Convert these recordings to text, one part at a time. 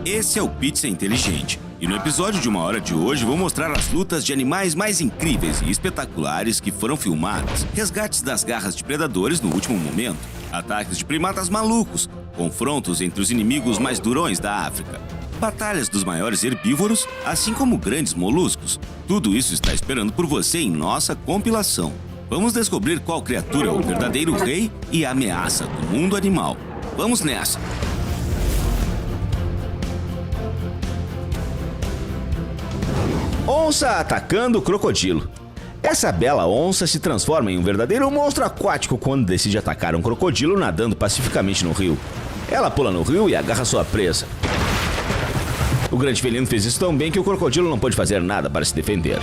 Esse é o Pizza Inteligente. E no episódio de 1 hora de hoje vou mostrar as lutas de animais mais incríveis e espetaculares que foram filmadas, resgates das garras de predadores no último momento, ataques de primatas malucos, confrontos entre os inimigos mais durões da África, batalhas dos maiores herbívoros, assim como grandes moluscos. Tudo isso está esperando por você em nossa compilação. Vamos descobrir qual criatura é o verdadeiro rei e ameaça do mundo animal. Vamos nessa! Onça atacando crocodilo. Essa bela onça se transforma em um verdadeiro monstro aquático quando decide atacar um crocodilo nadando pacificamente no rio. Ela pula no rio e agarra sua presa. O grande felino fez isso tão bem que o crocodilo não pôde fazer nada para se defender.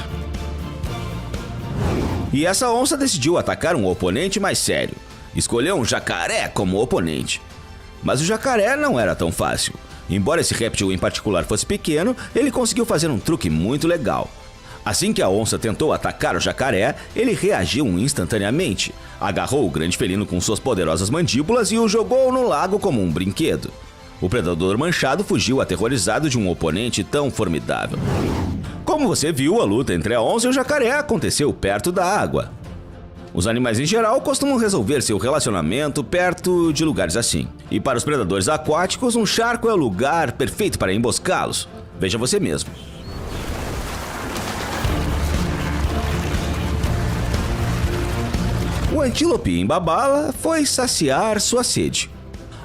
E essa onça decidiu atacar um oponente mais sério. Escolheu um jacaré como oponente. Mas o jacaré não era tão fácil. Embora esse réptil em particular fosse pequeno, ele conseguiu fazer um truque muito legal. Assim que a onça tentou atacar o jacaré, ele reagiu instantaneamente. Agarrou o grande felino com suas poderosas mandíbulas e o jogou no lago como um brinquedo. O predador manchado fugiu aterrorizado de um oponente tão formidável. Como você viu, a luta entre a onça e o jacaré aconteceu perto da água. Os animais em geral costumam resolver seu relacionamento perto de lugares assim. E para os predadores aquáticos, um charco é o lugar perfeito para emboscá-los. Veja você mesmo. O antílope em Babala foi saciar sua sede.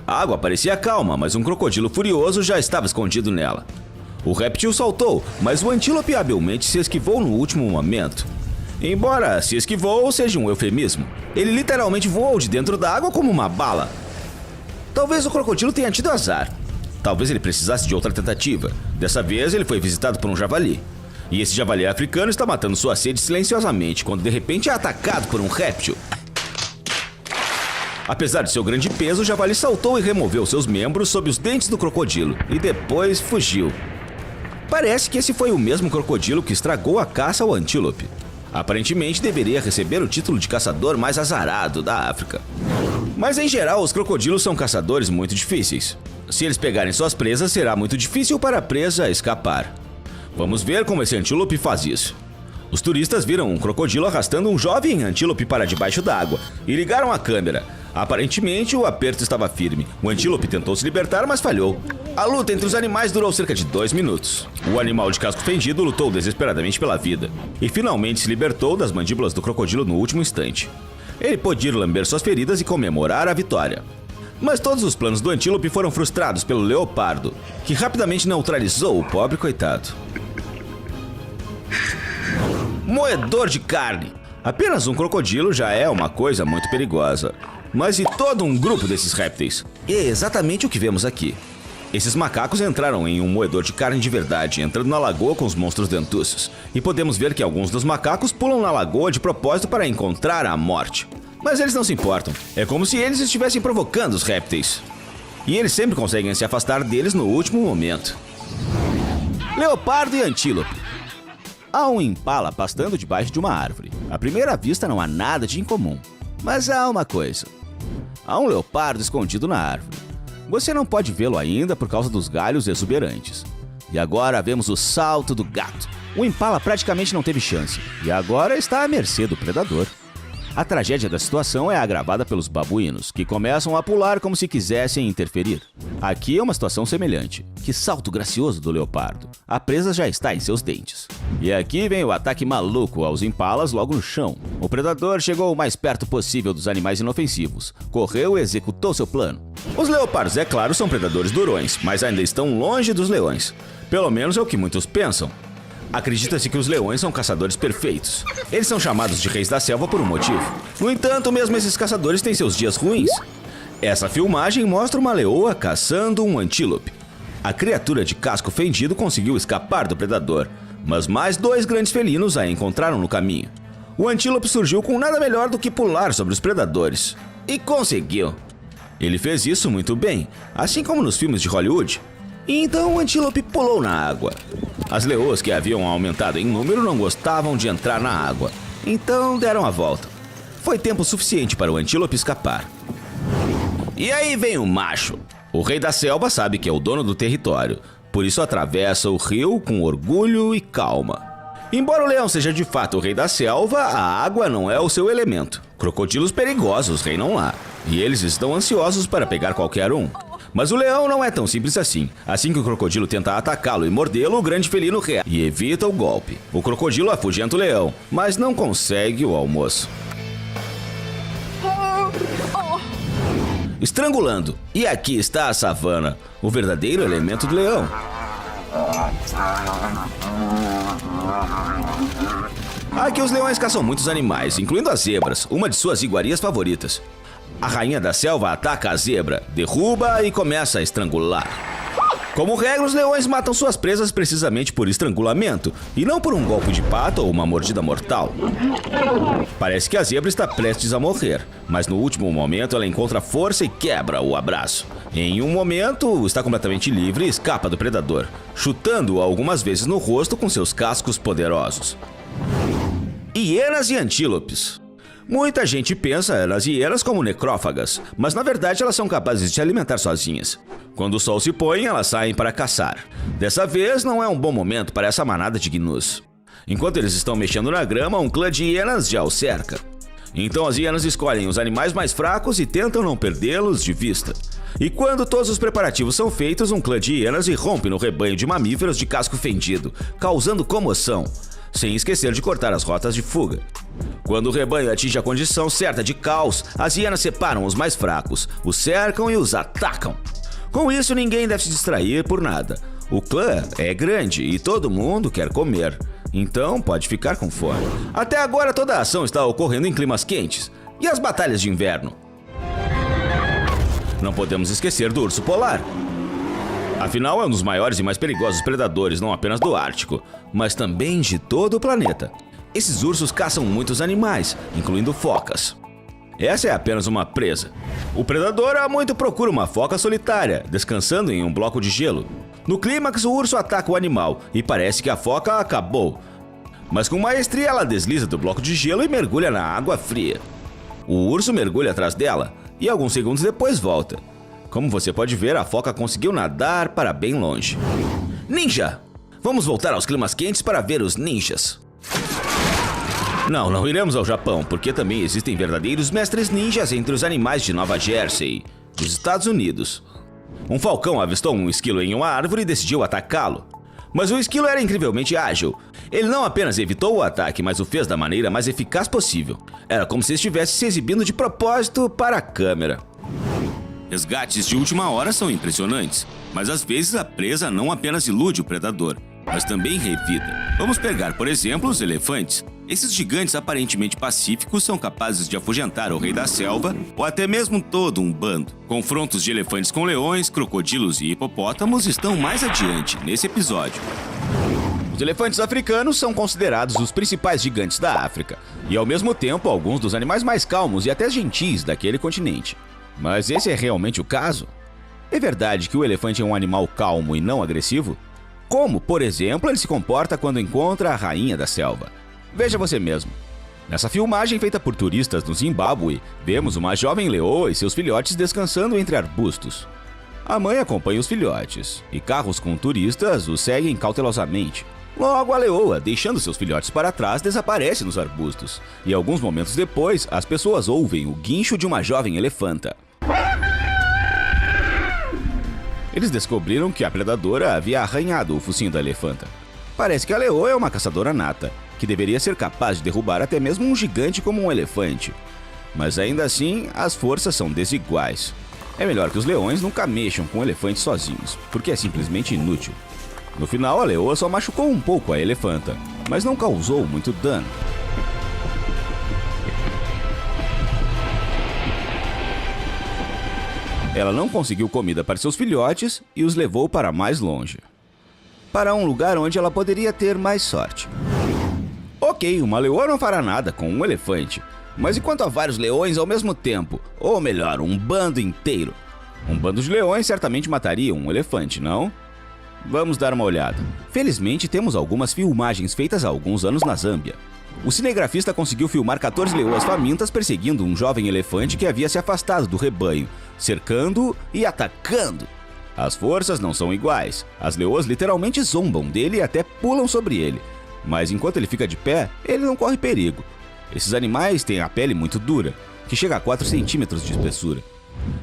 A água parecia calma, mas um crocodilo furioso já estava escondido nela. O réptil saltou, mas o antílope habilmente se esquivou no último momento. Embora se esquivou seja um eufemismo, ele literalmente voou de dentro da água como uma bala. Talvez o crocodilo tenha tido azar. Talvez ele precisasse de outra tentativa. Dessa vez ele foi visitado por um javali. E esse javali africano está matando sua sede silenciosamente quando de repente é atacado por um réptil. Apesar de seu grande peso, o javali saltou e removeu seus membros sob os dentes do crocodilo e depois fugiu. Parece que esse foi o mesmo crocodilo que estragou a caça ao antílope. Aparentemente deveria receber o título de caçador mais azarado da África. Mas em geral, os crocodilos são caçadores muito difíceis. Se eles pegarem suas presas, será muito difícil para a presa escapar. Vamos ver como esse antílope faz isso. Os turistas viram um crocodilo arrastando um jovem antílope para debaixo d'água e ligaram a câmera. Aparentemente, o aperto estava firme. O antílope tentou se libertar, mas falhou. A luta entre os animais durou cerca de 2 minutos. O animal de casco fendido lutou desesperadamente pela vida e finalmente se libertou das mandíbulas do crocodilo no último instante. Ele pôde ir lamber suas feridas e comemorar a vitória. Mas todos os planos do antílope foram frustrados pelo leopardo, que rapidamente neutralizou o pobre coitado. Moedor de carne. Apenas um crocodilo já é uma coisa muito perigosa. Mas e todo um grupo desses répteis? E é exatamente o que vemos aqui. Esses macacos entraram em um moedor de carne de verdade, entrando na lagoa com os monstros dentuços. E podemos ver que alguns dos macacos pulam na lagoa de propósito para encontrar a morte. Mas eles não se importam. É como se eles estivessem provocando os répteis. E eles sempre conseguem se afastar deles no último momento. Leopardo e antílope. Há um impala pastando debaixo de uma árvore. À primeira vista não há nada de incomum. Mas há uma coisa. Há um leopardo escondido na árvore. Você não pode vê-lo ainda por causa dos galhos exuberantes. E agora vemos o salto do gato. O impala praticamente não teve chance. E agora está à mercê do predador. A tragédia da situação é agravada pelos babuínos, que começam a pular como se quisessem interferir. Aqui é uma situação semelhante. Que salto gracioso do leopardo. A presa já está em seus dentes. E aqui vem o ataque maluco aos impalas logo no chão. O predador chegou o mais perto possível dos animais inofensivos. Correu e executou seu plano. Os leopardos, é claro, são predadores durões, mas ainda estão longe dos leões. Pelo menos é o que muitos pensam. Acredita-se que os leões são caçadores perfeitos. Eles são chamados de reis da selva por um motivo. No entanto, mesmo esses caçadores têm seus dias ruins. Essa filmagem mostra uma leoa caçando um antílope. A criatura de casco fendido conseguiu escapar do predador, mas mais 2 grandes felinos a encontraram no caminho. O antílope surgiu com nada melhor do que pular sobre os predadores. E conseguiu. Ele fez isso muito bem, assim como nos filmes de Hollywood. E então o antílope pulou na água. As leoas que haviam aumentado em número não gostavam de entrar na água, então deram a volta. Foi tempo suficiente para o antílope escapar. E aí vem o macho. O rei da selva sabe que é o dono do território, Por isso atravessa o rio com orgulho e calma. Embora o leão seja de fato o rei da selva, a água não é o seu elemento. Crocodilos perigosos reinam lá, e eles estão ansiosos para pegar qualquer um. Mas o leão não é tão simples assim. Assim que o crocodilo tenta atacá-lo e mordê-lo, o grande felino reage e evita o golpe. O crocodilo afugenta o leão, mas não consegue o almoço. Estrangulando. E aqui está a savana, o verdadeiro elemento do leão. Aqui os leões caçam muitos animais, incluindo as zebras, uma de suas iguarias favoritas. A rainha da selva ataca a zebra, derruba e começa a estrangular. Como regra, os leões matam suas presas precisamente por estrangulamento, e não por um golpe de pata ou uma mordida mortal. Parece que a zebra está prestes a morrer, mas no último momento ela encontra força e quebra o abraço. Em um momento, está completamente livre e escapa do predador, chutando-o algumas vezes no rosto com seus cascos poderosos. Hienas e antílopes. Muita gente pensa nas hienas como necrófagas, mas na verdade elas são capazes de se alimentar sozinhas. Quando o sol se põe, elas saem para caçar. Dessa vez não é um bom momento para essa manada de gnus. Enquanto eles estão mexendo na grama, um clã de hienas já os cerca. Então as hienas escolhem os animais mais fracos e tentam não perdê-los de vista. E quando todos os preparativos são feitos, um clã de hienas irrompe no rebanho de mamíferos de casco fendido, causando comoção, sem esquecer de cortar as rotas de fuga. Quando o rebanho atinge a condição certa de caos, as hienas separam os mais fracos, os cercam e os atacam. Com isso, ninguém deve se distrair por nada. O clã é grande e todo mundo quer comer, então pode ficar com fome. Até agora toda a ação está ocorrendo em climas quentes. E as batalhas de inverno? Não podemos esquecer do urso polar. Afinal, é um dos maiores e mais perigosos predadores, não apenas do Ártico, mas também de todo o planeta. Esses ursos caçam muitos animais, incluindo focas. Essa é apenas uma presa. O predador há muito procura uma foca solitária, descansando em um bloco de gelo. No clímax, o urso ataca o animal e parece que a foca acabou. Mas com maestria, ela desliza do bloco de gelo e mergulha na água fria. O urso mergulha atrás dela e alguns segundos depois volta. Como você pode ver, a foca conseguiu nadar para bem longe. Ninja! Vamos voltar aos climas quentes para ver os ninjas. Não iremos ao Japão, porque também existem verdadeiros mestres ninjas entre os animais de Nova Jersey, dos Estados Unidos. Um falcão avistou um esquilo em uma árvore e decidiu atacá-lo. Mas o esquilo era incrivelmente ágil. Ele não apenas evitou o ataque, mas o fez da maneira mais eficaz possível. Era como se estivesse se exibindo de propósito para a câmera. Resgates de última hora são impressionantes, mas às vezes a presa não apenas ilude o predador, mas também revida. Vamos pegar, por exemplo, os elefantes. Esses gigantes aparentemente pacíficos são capazes de afugentar o rei da selva ou até mesmo todo um bando. Confrontos de elefantes com leões, crocodilos e hipopótamos estão mais adiante nesse episódio. Os elefantes africanos são considerados os principais gigantes da África e, ao mesmo tempo, alguns dos animais mais calmos e até gentis daquele continente. Mas esse é realmente o caso? É verdade que o elefante é um animal calmo e não agressivo? Como, por exemplo, ele se comporta quando encontra a rainha da selva? Veja você mesmo. Nessa filmagem feita por turistas no Zimbábue, vemos uma jovem leoa e seus filhotes descansando entre arbustos. A mãe acompanha os filhotes, e carros com turistas os seguem cautelosamente. Logo, a leoa, deixando seus filhotes para trás, desaparece nos arbustos. E alguns momentos depois, as pessoas ouvem o guincho de uma jovem elefanta. Eles descobriram que a predadora havia arranhado o focinho da elefanta. Parece que a leoa é uma caçadora nata, que deveria ser capaz de derrubar até mesmo um gigante como um elefante. Mas ainda assim, as forças são desiguais. É melhor que os leões nunca mexam com elefantes sozinhos, porque é simplesmente inútil. No final, a leoa só machucou um pouco a elefanta, mas não causou muito dano. Ela não conseguiu comida para seus filhotes e os levou para mais longe. Para um lugar onde ela poderia ter mais sorte. Ok, uma leoa não fará nada com um elefante, mas e quanto a vários leões ao mesmo tempo? Ou melhor, um bando inteiro? Um bando de leões certamente mataria um elefante, não? Vamos dar uma olhada. Felizmente, temos algumas filmagens feitas há alguns anos na Zâmbia. O cinegrafista conseguiu filmar 14 leoas famintas perseguindo um jovem elefante que havia se afastado do rebanho, cercando e atacando. As forças não são iguais. As leoas literalmente zombam dele e até pulam sobre ele. Mas enquanto ele fica de pé, ele não corre perigo. Esses animais têm a pele muito dura, que chega a 4 centímetros de espessura.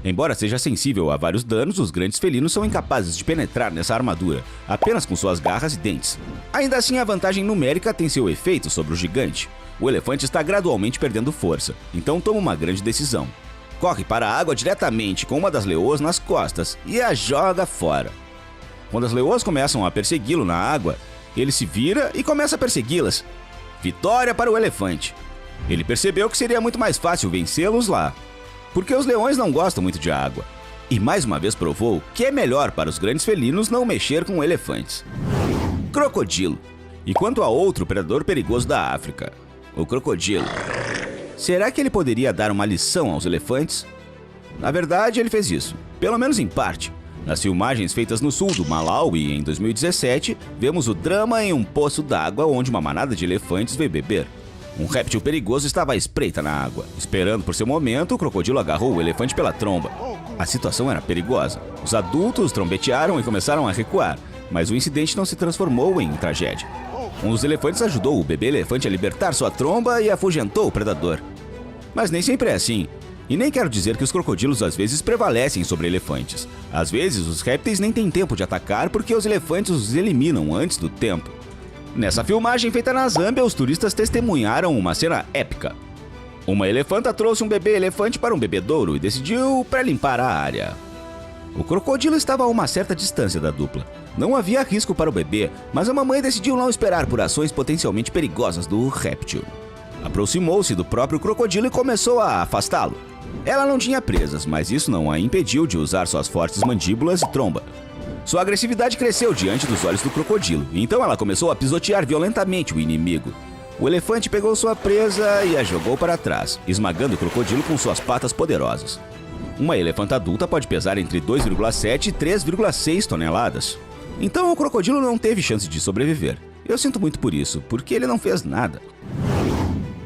Embora seja sensível a vários danos, os grandes felinos são incapazes de penetrar nessa armadura, apenas com suas garras e dentes. Ainda assim, a vantagem numérica tem seu efeito sobre o gigante. O elefante está gradualmente perdendo força, então toma uma grande decisão. Corre para a água diretamente com uma das leoas nas costas e a joga fora. Quando as leoas começam a persegui-lo na água, ele se vira e começa a persegui-las. Vitória para o elefante. Ele percebeu que seria muito mais fácil vencê-los lá, porque os leões não gostam muito de água. E mais uma vez provou que é melhor para os grandes felinos não mexer com elefantes. Crocodilo. E quanto a outro predador perigoso da África, o crocodilo. Será que ele poderia dar uma lição aos elefantes? Na verdade, ele fez isso, pelo menos em parte. Nas filmagens feitas no sul do Malawi em 2017, vemos o drama em um poço d'água onde uma manada de elefantes veio beber. Um réptil perigoso estava à espreita na água. Esperando por seu momento, o crocodilo agarrou o elefante pela tromba. A situação era perigosa. Os adultos trombetearam e começaram a recuar, mas o incidente não se transformou em tragédia. Um dos elefantes ajudou o bebê elefante a libertar sua tromba e afugentou o predador. Mas nem sempre é assim. E nem quero dizer que os crocodilos às vezes prevalecem sobre elefantes. Às vezes, os répteis nem têm tempo de atacar porque os elefantes os eliminam antes do tempo. Nessa filmagem feita na Zâmbia, os turistas testemunharam uma cena épica. Uma elefanta trouxe um bebê elefante para um bebedouro e decidiu pré-limpar a área. O crocodilo estava a uma certa distância da dupla. Não havia risco para o bebê, mas a mamãe decidiu não esperar por ações potencialmente perigosas do réptil. Aproximou-se do próprio crocodilo e começou a afastá-lo. Ela não tinha presas, mas isso não a impediu de usar suas fortes mandíbulas e tromba. Sua agressividade cresceu diante dos olhos do crocodilo, então ela começou a pisotear violentamente o inimigo. O elefante pegou sua presa e a jogou para trás, esmagando o crocodilo com suas patas poderosas. Uma elefanta adulta pode pesar entre 2,7 e 3,6 toneladas. Então o crocodilo não teve chance de sobreviver. Eu sinto muito por isso, porque ele não fez nada.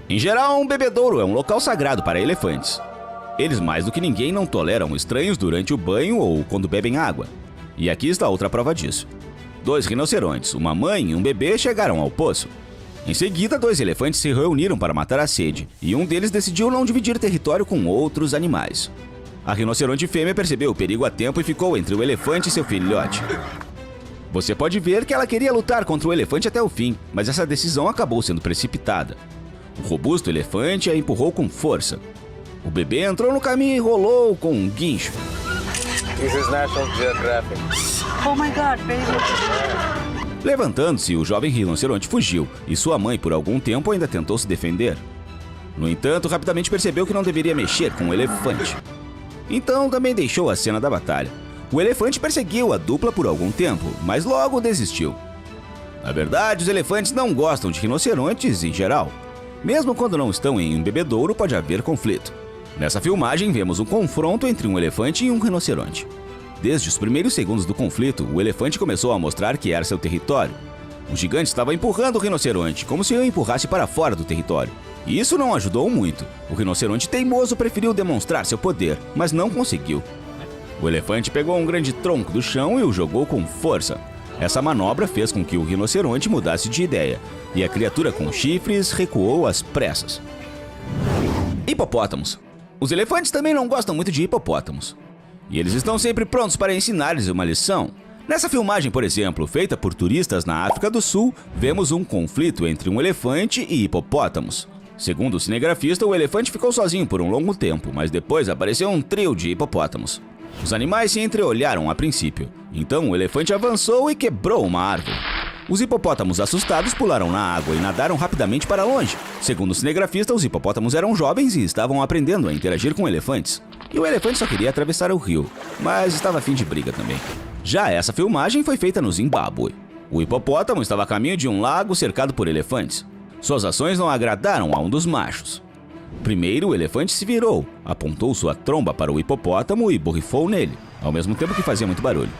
Em geral, um bebedouro é um local sagrado para elefantes. Eles mais do que ninguém não toleram estranhos durante o banho ou quando bebem água. E aqui está outra prova disso. 2 rinocerontes, uma mãe e um bebê chegaram ao poço. Em seguida, 2 elefantes se reuniram para matar a sede, e um deles decidiu não dividir território com outros animais. A rinoceronte fêmea percebeu o perigo a tempo e ficou entre o elefante e seu filhote. Você pode ver que ela queria lutar contra o elefante até o fim, mas essa decisão acabou sendo precipitada. O robusto elefante a empurrou com força. O bebê entrou no caminho e rolou com um guincho. This is National Geographic. Oh my God, baby. Levantando-se, o jovem rinoceronte fugiu, e sua mãe por algum tempo ainda tentou se defender. No entanto, rapidamente percebeu que não deveria mexer com o elefante. Então também deixou a cena da batalha. O elefante perseguiu a dupla por algum tempo, mas logo desistiu. Na verdade, os elefantes não gostam de rinocerontes em geral. Mesmo quando não estão em um bebedouro, pode haver conflito. Nessa filmagem, vemos um confronto entre um elefante e um rinoceronte. Desde os primeiros segundos do conflito, o elefante começou a mostrar que era seu território. O gigante estava empurrando o rinoceronte, como se o empurrasse para fora do território. E isso não ajudou muito. O rinoceronte teimoso preferiu demonstrar seu poder, mas não conseguiu. O elefante pegou um grande tronco do chão e o jogou com força. Essa manobra fez com que o rinoceronte mudasse de ideia, e a criatura com chifres recuou às pressas. Hipopótamos. Os elefantes também não gostam muito de hipopótamos. E eles estão sempre prontos para ensinar-lhes uma lição. Nessa filmagem, por exemplo, feita por turistas na África do Sul, vemos um conflito entre um elefante e hipopótamos. Segundo o cinegrafista, o elefante ficou sozinho por um longo tempo, mas depois apareceu um trio de hipopótamos. Os animais se entreolharam a princípio. Então o elefante avançou e quebrou uma árvore. Os hipopótamos assustados pularam na água e nadaram rapidamente para longe. Segundo o cinegrafista, os hipopótamos eram jovens e estavam aprendendo a interagir com elefantes. E o elefante só queria atravessar o rio, mas estava a fim de briga também. Já essa filmagem foi feita no Zimbábue. O hipopótamo estava a caminho de um lago cercado por elefantes. Suas ações não agradaram a um dos machos. Primeiro, o elefante se virou, apontou sua tromba para o hipopótamo e borrifou nele, ao mesmo tempo que fazia muito barulho.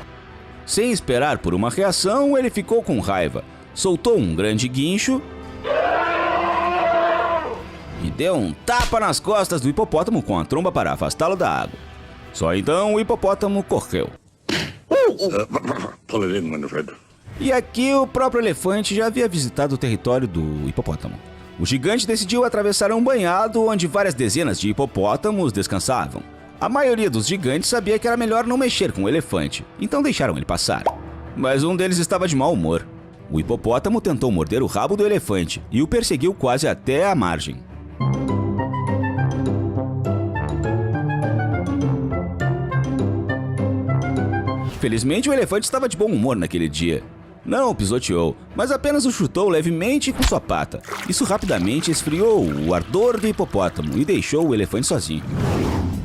Sem esperar por uma reação, ele ficou com raiva, soltou um grande guincho e deu um tapa nas costas do hipopótamo com a tromba para afastá-lo da água. Só então o hipopótamo correu. Pull it in, Winifred. E aqui o próprio elefante já havia visitado o território do hipopótamo. O gigante decidiu atravessar um banhado onde várias dezenas de hipopótamos descansavam. A maioria dos gigantes sabia que era melhor não mexer com o elefante, então deixaram ele passar. Mas um deles estava de mau humor. O hipopótamo tentou morder o rabo do elefante e o perseguiu quase até a margem. Felizmente o elefante estava de bom humor naquele dia. Não o pisoteou, mas apenas o chutou levemente com sua pata. Isso rapidamente esfriou o ardor do hipopótamo e deixou o elefante sozinho.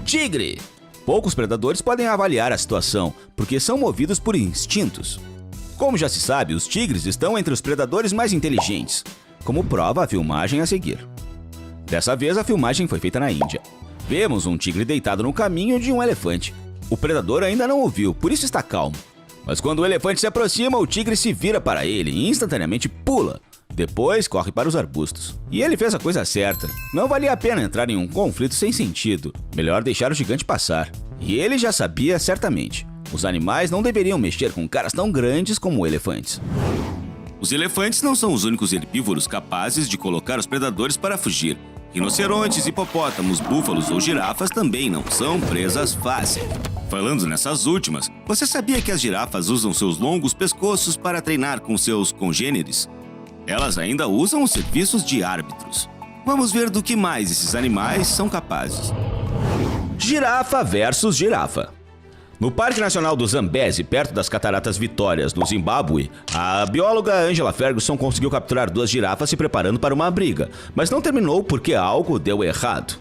Tigre! Poucos predadores podem avaliar a situação, porque são movidos por instintos. Como já se sabe, os tigres estão entre os predadores mais inteligentes, como prova a filmagem a seguir. Dessa vez a filmagem foi feita na Índia. Vemos um tigre deitado no caminho de um elefante. O predador ainda não o viu, por isso está calmo. Mas quando o elefante se aproxima, o tigre se vira para ele e instantaneamente pula. Depois corre para os arbustos. E ele fez a coisa certa. Não valia a pena entrar em um conflito sem sentido. Melhor deixar o gigante passar. E ele já sabia certamente. Os animais não deveriam mexer com caras tão grandes como elefantes. Os elefantes não são os únicos herbívoros capazes de colocar os predadores para fugir. Rinocerontes, hipopótamos, búfalos ou girafas também não são presas fáceis. Falando nessas últimas, você sabia que as girafas usam seus longos pescoços para treinar com seus congêneres? Elas ainda usam os serviços de árbitros. Vamos ver do que mais esses animais são capazes. Girafa versus girafa. No Parque Nacional do Zambeze, perto das Cataratas Vitórias, no Zimbábue, a bióloga Angela Ferguson conseguiu capturar 2 girafas se preparando para uma briga, mas não terminou porque algo deu errado.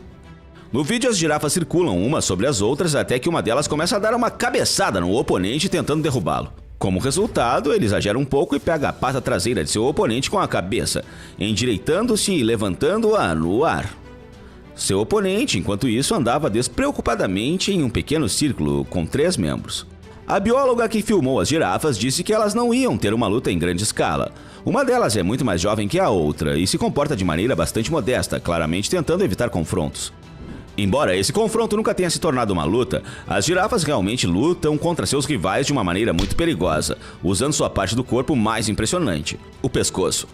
No vídeo, as girafas circulam umas sobre as outras até que uma delas começa a dar uma cabeçada no oponente tentando derrubá-lo. Como resultado, ele exagera um pouco e pega a pata traseira de seu oponente com a cabeça, endireitando-se e levantando-a no ar. Seu oponente, enquanto isso, andava despreocupadamente em um pequeno círculo com 3 membros. A bióloga que filmou as girafas disse que elas não iam ter uma luta em grande escala. Uma delas é muito mais jovem que a outra e se comporta de maneira bastante modesta, claramente tentando evitar confrontos. Embora esse confronto nunca tenha se tornado uma luta, as girafas realmente lutam contra seus rivais de uma maneira muito perigosa, usando sua parte do corpo mais impressionante, o pescoço.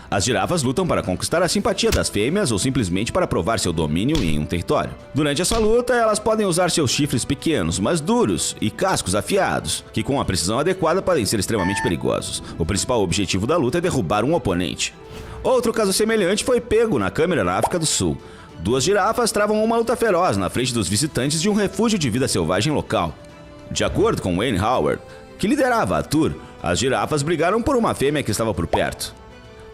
As girafas lutam para conquistar a simpatia das fêmeas ou simplesmente para provar seu domínio em um território. Durante essa luta, elas podem usar seus chifres pequenos, mas duros, e cascos afiados, que com a precisão adequada podem ser extremamente perigosos. O principal objetivo da luta é derrubar um oponente. Outro caso semelhante foi pego na câmera na África do Sul. 2 girafas travam uma luta feroz na frente dos visitantes de um refúgio de vida selvagem local. De acordo com Wayne Howard, que liderava a tour, as girafas brigaram por uma fêmea que estava por perto.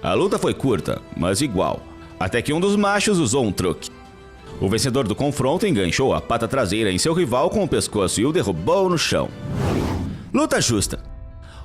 A luta foi curta, mas igual, até que um dos machos usou um truque. O vencedor do confronto enganchou a pata traseira em seu rival com o pescoço e o derrubou no chão. Luta justa.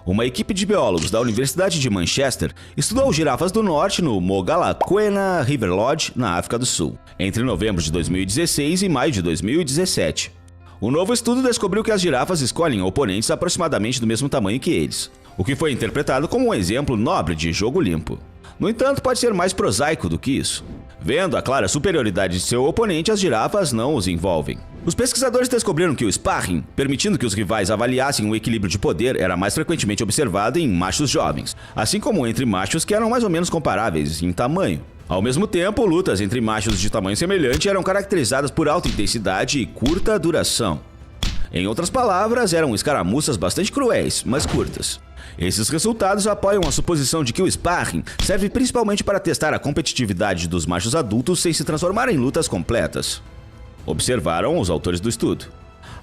Uma equipe de biólogos da Universidade de Manchester estudou girafas do norte no Mogalakwena River Lodge, na África do Sul, entre novembro de 2016 e maio de 2017. O novo estudo descobriu que as girafas escolhem oponentes aproximadamente do mesmo tamanho que eles, o que foi interpretado como um exemplo nobre de jogo limpo. No entanto, pode ser mais prosaico do que isso. Vendo a clara superioridade de seu oponente, as girafas não os envolvem. Os pesquisadores descobriram que o sparring, permitindo que os rivais avaliassem o equilíbrio de poder, era mais frequentemente observado em machos jovens, assim como entre machos que eram mais ou menos comparáveis em tamanho. Ao mesmo tempo, lutas entre machos de tamanho semelhante eram caracterizadas por alta intensidade e curta duração. Em outras palavras, eram escaramuças bastante cruéis, mas curtas. Esses resultados apoiam a suposição de que o sparring serve principalmente para testar a competitividade dos machos adultos sem se transformar em lutas completas, observaram os autores do estudo.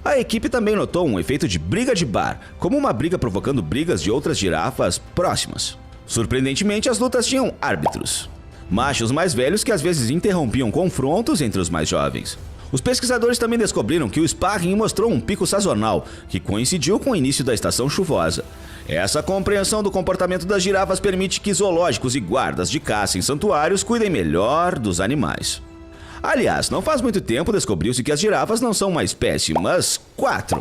A equipe também notou um efeito de briga de bar, como uma briga provocando brigas de outras girafas próximas. Surpreendentemente, as lutas tinham árbitros, machos mais velhos que às vezes interrompiam confrontos entre os mais jovens. Os pesquisadores também descobriram que o sparring mostrou um pico sazonal, que coincidiu com o início da estação chuvosa. Essa compreensão do comportamento das girafas permite que zoológicos e guardas de caça em santuários cuidem melhor dos animais. Aliás, não faz muito tempo descobriu-se que as girafas não são uma espécie, mas 4.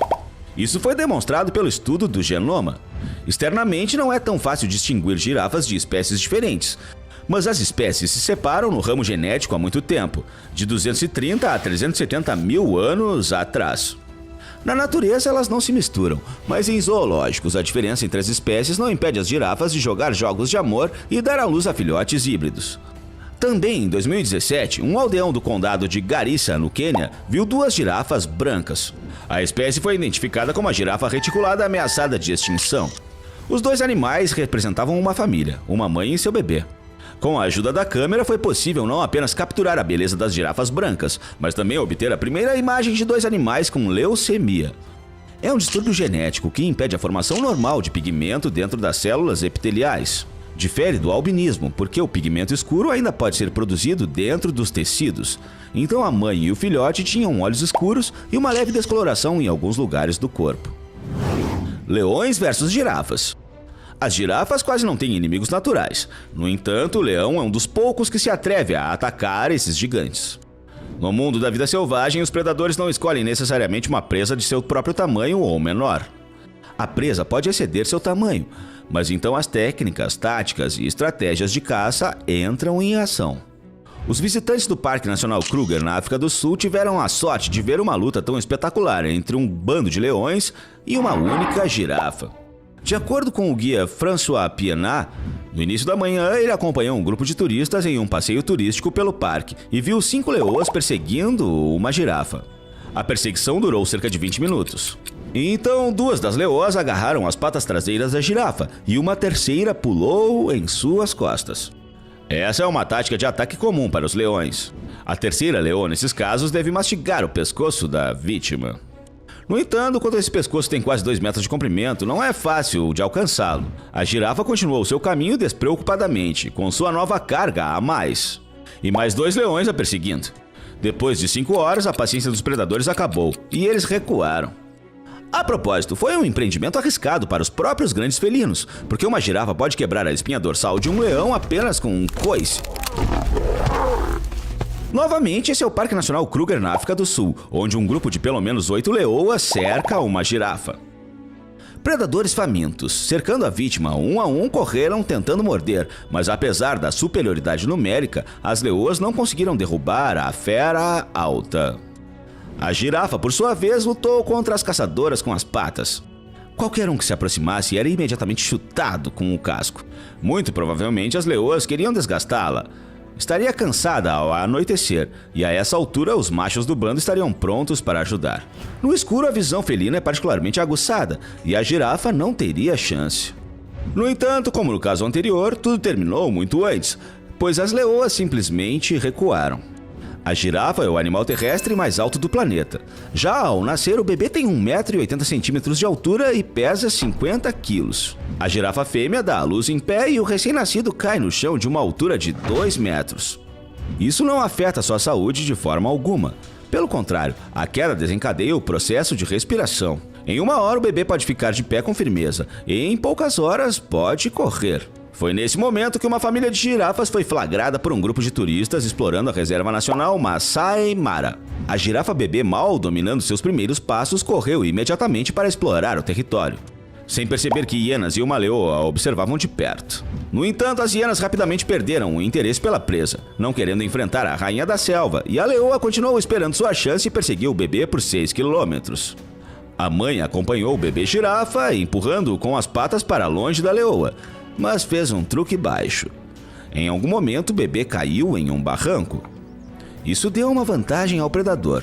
Isso foi demonstrado pelo estudo do genoma. Externamente, não é tão fácil distinguir girafas de espécies diferentes, mas as espécies se separam no ramo genético há muito tempo, de 230 a 370 mil anos atrás. Na natureza elas não se misturam, mas em zoológicos a diferença entre as espécies não impede as girafas de jogar jogos de amor e dar à luz a filhotes híbridos. Também em 2017, um aldeão do condado de Garissa, no Quênia, viu 2 girafas brancas. A espécie foi identificada como a girafa reticulada ameaçada de extinção. Os 2 animais representavam uma família, uma mãe e seu bebê. Com a ajuda da câmera foi possível não apenas capturar a beleza das girafas brancas, mas também obter a primeira imagem de 2 animais com leucemia. É um distúrbio genético que impede a formação normal de pigmento dentro das células epiteliais. Difere do albinismo, porque o pigmento escuro ainda pode ser produzido dentro dos tecidos. Então a mãe e o filhote tinham olhos escuros e uma leve descoloração em alguns lugares do corpo. Leões versus girafas. As girafas quase não têm inimigos naturais. No entanto, o leão é um dos poucos que se atreve a atacar esses gigantes. No mundo da vida selvagem, os predadores não escolhem necessariamente uma presa de seu próprio tamanho ou menor. A presa pode exceder seu tamanho, mas então as técnicas, táticas e estratégias de caça entram em ação. Os visitantes do Parque Nacional Kruger, na África do Sul, tiveram a sorte de ver uma luta tão espetacular entre um bando de leões e uma única girafa. De acordo com o guia François Pienat, no início da manhã ele acompanhou um grupo de turistas em um passeio turístico pelo parque e viu 5 leoas perseguindo uma girafa. A perseguição durou cerca de 20 minutos. Então, 2 das leoas agarraram as patas traseiras da girafa e uma terceira pulou em suas costas. Essa é uma tática de ataque comum para os leões. A terceira leoa, nesses casos, deve mastigar o pescoço da vítima. No entanto, quando esse pescoço tem quase 2 metros de comprimento, não é fácil de alcançá-lo. A girafa continuou seu caminho despreocupadamente, com sua nova carga a mais. E mais 2 leões a perseguindo. Depois de 5 horas, a paciência dos predadores acabou e eles recuaram. A propósito, foi um empreendimento arriscado para os próprios grandes felinos, porque uma girafa pode quebrar a espinha dorsal de um leão apenas com um coice. Novamente, esse é o Parque Nacional Kruger, na África do Sul, onde um grupo de pelo menos 8 leoas cerca uma girafa. Predadores famintos, cercando a vítima um a um, correram tentando morder, mas apesar da superioridade numérica, as leoas não conseguiram derrubar a fera alta. A girafa, por sua vez, lutou contra as caçadoras com as patas. Qualquer um que se aproximasse era imediatamente chutado com o casco. Muito provavelmente as leoas queriam desgastá-la. Estaria cansada ao anoitecer, e a essa altura os machos do bando estariam prontos para ajudar. No escuro, a visão felina é particularmente aguçada, e a girafa não teria chance. No entanto, como no caso anterior, tudo terminou muito antes, pois as leoas simplesmente recuaram. A girafa é o animal terrestre mais alto do planeta. Já ao nascer, o bebê tem 1,80 m de altura e pesa 50 quilos. A girafa fêmea dá à luz em pé e o recém-nascido cai no chão de uma altura de 2 metros. Isso não afeta sua saúde de forma alguma. Pelo contrário, a queda desencadeia o processo de respiração. Em 1 hora, o bebê pode ficar de pé com firmeza e em poucas horas pode correr. Foi nesse momento que uma família de girafas foi flagrada por um grupo de turistas explorando a reserva nacional Masai Mara. A girafa bebê, mal dominando seus primeiros passos, correu imediatamente para explorar o território, sem perceber que hienas e uma leoa a observavam de perto. No entanto, as hienas rapidamente perderam o interesse pela presa, não querendo enfrentar a rainha da selva, e a leoa continuou esperando sua chance e perseguiu o bebê por 6 quilômetros. A mãe acompanhou o bebê girafa, empurrando-o com as patas para longe da leoa, mas fez um truque baixo. Em algum momento, o bebê caiu em um barranco. Isso deu uma vantagem ao predador.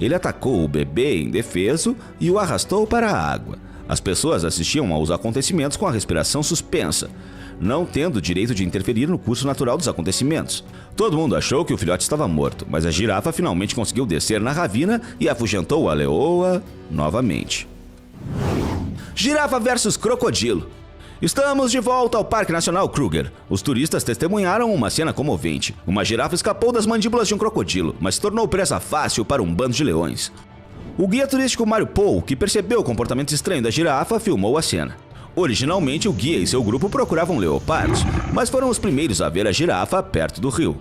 Ele atacou o bebê indefeso e o arrastou para a água. As pessoas assistiam aos acontecimentos com a respiração suspensa, não tendo direito de interferir no curso natural dos acontecimentos. Todo mundo achou que o filhote estava morto, mas a girafa finalmente conseguiu descer na ravina e afugentou a leoa novamente. Girafa versus crocodilo. Estamos de volta ao Parque Nacional Kruger. Os turistas testemunharam uma cena comovente. Uma girafa escapou das mandíbulas de um crocodilo, mas se tornou presa fácil para um bando de leões. O guia turístico Mário Paul, que percebeu o comportamento estranho da girafa, filmou a cena. Originalmente, o guia e seu grupo procuravam leopardos, mas foram os primeiros a ver a girafa perto do rio.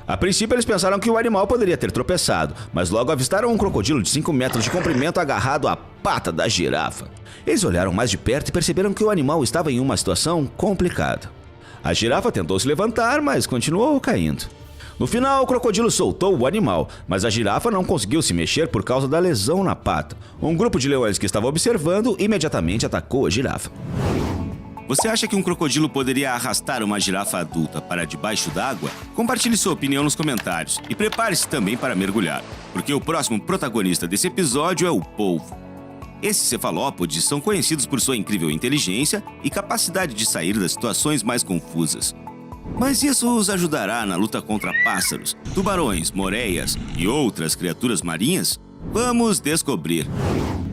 A princípio, eles pensaram que o animal poderia ter tropeçado, mas logo avistaram um crocodilo de 5 metros de comprimento agarrado à pata da girafa. Eles olharam mais de perto e perceberam que o animal estava em uma situação complicada. A girafa tentou se levantar, mas continuou caindo. No final, o crocodilo soltou o animal, mas a girafa não conseguiu se mexer por causa da lesão na pata. Um grupo de leões que estava observando imediatamente atacou a girafa. Você acha que um crocodilo poderia arrastar uma girafa adulta para debaixo d'água? Compartilhe sua opinião nos comentários e prepare-se também para mergulhar, porque o próximo protagonista desse episódio é o polvo. Esses cefalópodes são conhecidos por sua incrível inteligência e capacidade de sair das situações mais confusas. Mas isso os ajudará na luta contra pássaros, tubarões, moreias e outras criaturas marinhas? Vamos descobrir.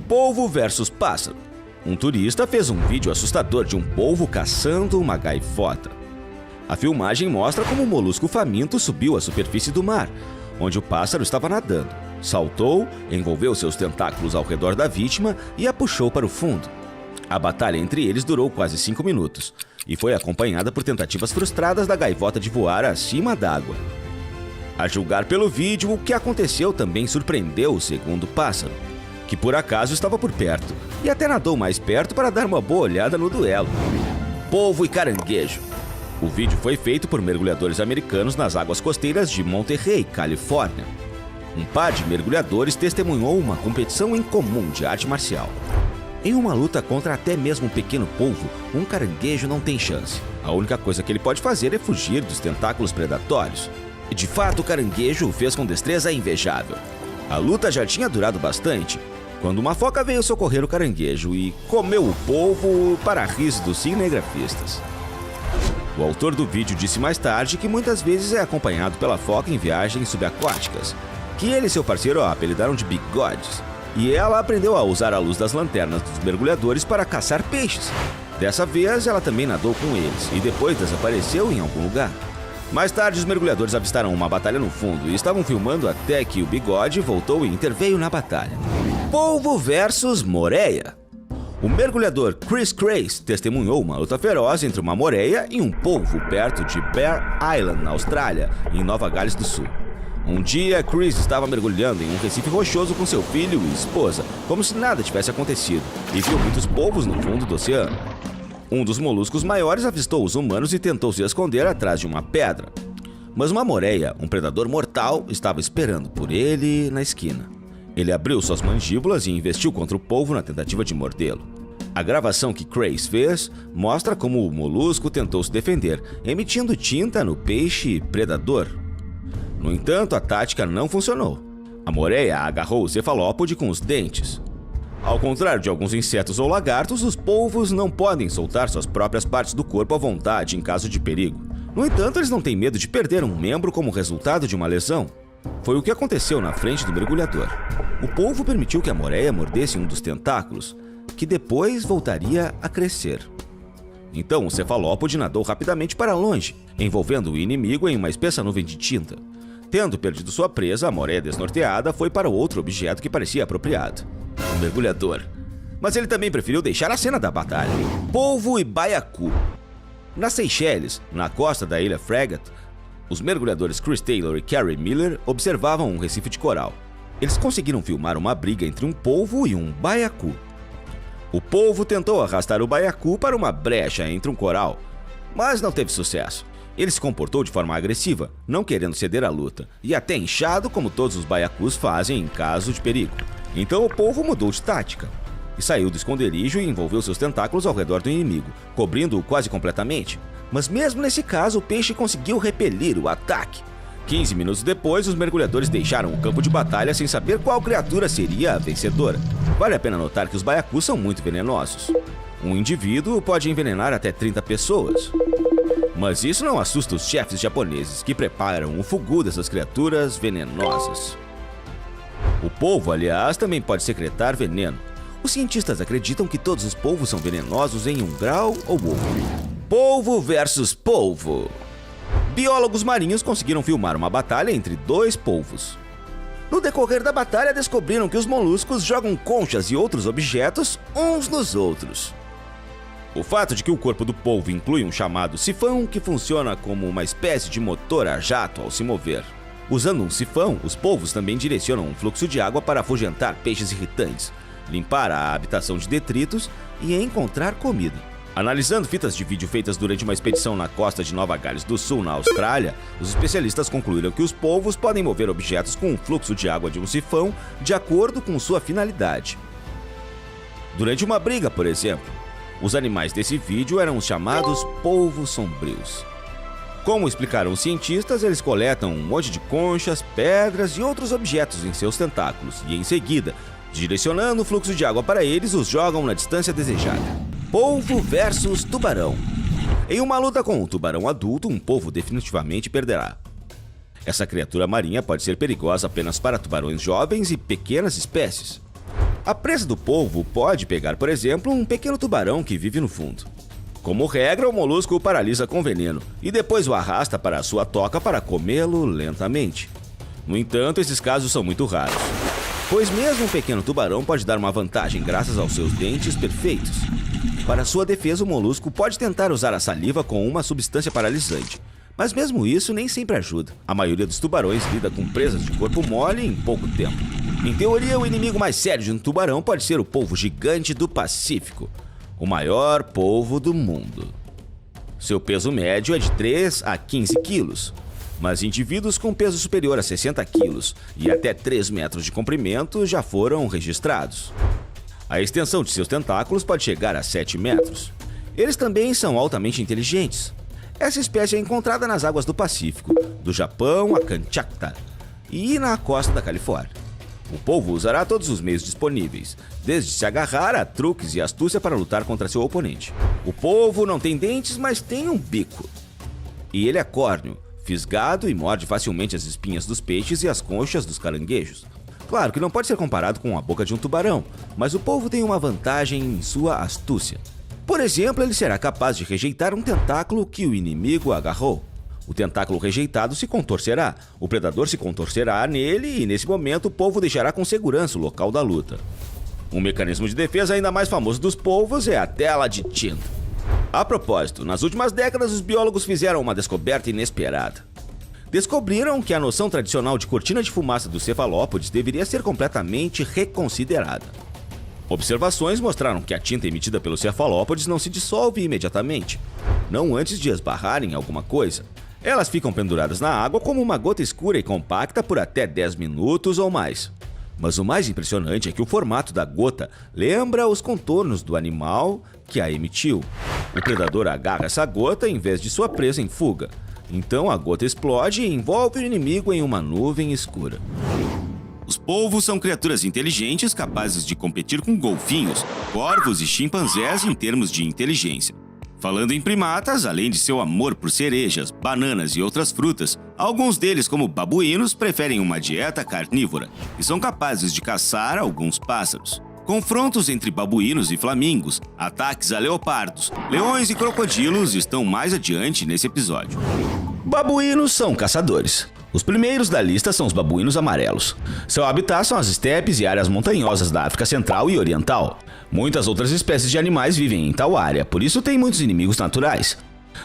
Polvo versus pássaro. Um turista fez um vídeo assustador de um polvo caçando uma gaivota. A filmagem mostra como um molusco faminto subiu à superfície do mar, onde o pássaro estava nadando. Saltou, envolveu seus tentáculos ao redor da vítima e a puxou para o fundo. A batalha entre eles durou quase 5 minutos e foi acompanhada por tentativas frustradas da gaivota de voar acima d'água. A julgar pelo vídeo, o que aconteceu também surpreendeu o segundo pássaro, que por acaso estava por perto e até nadou mais perto para dar uma boa olhada no duelo. Polvo e caranguejo. O vídeo foi feito por mergulhadores americanos nas águas costeiras de Monterey, Califórnia. Um par de mergulhadores testemunhou uma competição incomum de arte marcial. Em uma luta contra até mesmo um pequeno polvo, um caranguejo não tem chance. A única coisa que ele pode fazer é fugir dos tentáculos predatórios. E de fato, o caranguejo o fez com destreza invejável. A luta já tinha durado bastante, quando uma foca veio socorrer o caranguejo e comeu o polvo para riso dos cinegrafistas. O autor do vídeo disse mais tarde que muitas vezes é acompanhado pela foca em viagens subaquáticas, que ele e seu parceiro a apelidaram de bigodes, e ela aprendeu a usar a luz das lanternas dos mergulhadores para caçar peixes. Dessa vez, ela também nadou com eles e depois desapareceu em algum lugar. Mais tarde, os mergulhadores avistaram uma batalha no fundo e estavam filmando até que o bigode voltou e interveio na batalha. Polvo versus moreia. O mergulhador Chris Crace testemunhou uma luta feroz entre uma moreia e um polvo perto de Bear Island, na Austrália, em Nova Gales do Sul. Um dia, Chris estava mergulhando em um recife rochoso com seu filho e esposa, como se nada tivesse acontecido, e viu muitos polvos no fundo do oceano. Um dos moluscos maiores avistou os humanos e tentou se esconder atrás de uma pedra. Mas uma moreia, um predador mortal, estava esperando por ele na esquina. Ele abriu suas mandíbulas e investiu contra o polvo na tentativa de mordê-lo. A gravação que Crace fez mostra como o molusco tentou se defender, emitindo tinta no peixe predador. No entanto, a tática não funcionou. A moreia agarrou o cefalópode com os dentes. Ao contrário de alguns insetos ou lagartos, os polvos não podem soltar suas próprias partes do corpo à vontade em caso de perigo. No entanto, eles não têm medo de perder um membro como resultado de uma lesão. Foi o que aconteceu na frente do mergulhador. O polvo permitiu que a moreia mordesse um dos tentáculos, que depois voltaria a crescer. Então o cefalópode nadou rapidamente para longe, envolvendo o inimigo em uma espessa nuvem de tinta. Tendo perdido sua presa, a moreia desnorteada foi para outro objeto que parecia apropriado: o mergulhador. Mas ele também preferiu deixar a cena da batalha. Polvo e baiacu. Nas Seychelles, na costa da ilha Fregat, os mergulhadores Chris Taylor e Carrie Miller observavam um recife de coral. Eles conseguiram filmar uma briga entre um polvo e um baiacu. O polvo tentou arrastar o baiacu para uma brecha entre um coral, mas não teve sucesso. Ele se comportou de forma agressiva, não querendo ceder à luta, e até inchado como todos os baiacus fazem em caso de perigo. Então o polvo mudou de tática e saiu do esconderijo e envolveu seus tentáculos ao redor do inimigo, cobrindo-o quase completamente. Mas mesmo nesse caso, o peixe conseguiu repelir o ataque. 15 minutos depois, os mergulhadores deixaram o campo de batalha sem saber qual criatura seria a vencedora. Vale a pena notar que os baiacus são muito venenosos. Um indivíduo pode envenenar até 30 pessoas. Mas isso não assusta os chefes japoneses, que preparam o fugu dessas criaturas venenosas. O polvo, aliás, também pode secretar veneno. Os cientistas acreditam que todos os polvos são venenosos em um grau ou outro. Polvo versus polvo. Biólogos marinhos conseguiram filmar uma batalha entre dois polvos. No decorrer da batalha, descobriram que os moluscos jogam conchas e outros objetos uns nos outros. O fato de que o corpo do polvo inclui um chamado sifão, que funciona como uma espécie de motor a jato ao se mover. Usando um sifão, os polvos também direcionam um fluxo de água para afugentar peixes irritantes, limpar a habitação de detritos e encontrar comida. Analisando fitas de vídeo feitas durante uma expedição na costa de Nova Gales do Sul, na Austrália, os especialistas concluíram que os polvos podem mover objetos com um fluxo de água de um sifão de acordo com sua finalidade. Durante uma briga, por exemplo, os animais desse vídeo eram os chamados polvos sombrios. Como explicaram os cientistas, eles coletam um monte de conchas, pedras e outros objetos em seus tentáculos e, em seguida, direcionando o fluxo de água para eles, os jogam na distância desejada. Polvo versus tubarão. Em uma luta com um tubarão adulto, um polvo definitivamente perderá. Essa criatura marinha pode ser perigosa apenas para tubarões jovens e pequenas espécies. A presa do polvo pode pegar, por exemplo, um pequeno tubarão que vive no fundo. Como regra, o molusco o paralisa com veneno e depois o arrasta para a sua toca para comê-lo lentamente. No entanto, esses casos são muito raros, pois mesmo um pequeno tubarão pode dar uma vantagem graças aos seus dentes perfeitos. Para sua defesa, o molusco pode tentar usar a saliva com uma substância paralisante, mas mesmo isso nem sempre ajuda. A maioria dos tubarões lida com presas de corpo mole em pouco tempo. Em teoria, o inimigo mais sério de um tubarão pode ser o polvo gigante do Pacífico, o maior polvo do mundo. Seu peso médio é de 3 a 15 quilos, mas indivíduos com peso superior a 60 quilos e até 3 metros de comprimento já foram registrados. A extensão de seus tentáculos pode chegar a 7 metros. Eles também são altamente inteligentes. Essa espécie é encontrada nas águas do Pacífico, do Japão a Kamchatka e na costa da Califórnia. O polvo usará todos os meios disponíveis, desde se agarrar a truques e astúcia para lutar contra seu oponente. O polvo não tem dentes, mas tem um bico. E ele é córneo, fisgado e morde facilmente as espinhas dos peixes e as conchas dos caranguejos. Claro que não pode ser comparado com a boca de um tubarão, mas o polvo tem uma vantagem em sua astúcia. Por exemplo, ele será capaz de rejeitar um tentáculo que o inimigo agarrou. O tentáculo rejeitado se contorcerá, o predador se contorcerá nele e, nesse momento, o polvo deixará com segurança o local da luta. Um mecanismo de defesa ainda mais famoso dos polvos é a tela de tinta. A propósito, nas últimas décadas, os biólogos fizeram uma descoberta inesperada. Descobriram que a noção tradicional de cortina de fumaça dos cefalópodes deveria ser completamente reconsiderada. Observações mostraram que a tinta emitida pelos cefalópodes não se dissolve imediatamente, não antes de esbarrar em alguma coisa. Elas ficam penduradas na água como uma gota escura e compacta por até 10 minutos ou mais. Mas o mais impressionante é que o formato da gota lembra os contornos do animal que a emitiu. O predador agarra essa gota em vez de sua presa em fuga. Então a gota explode e envolve o inimigo em uma nuvem escura. Os polvos são criaturas inteligentes capazes de competir com golfinhos, corvos e chimpanzés em termos de inteligência. Falando em primatas, além de seu amor por cerejas, bananas e outras frutas, alguns deles, como babuínos, preferem uma dieta carnívora e são capazes de caçar alguns pássaros. Confrontos entre babuínos e flamingos, ataques a leopardos, leões e crocodilos estão mais adiante nesse episódio. Babuínos são caçadores. Os primeiros da lista são os babuínos amarelos. Seu habitat são as estepes e áreas montanhosas da África Central e Oriental. Muitas outras espécies de animais vivem em tal área, por isso tem muitos inimigos naturais.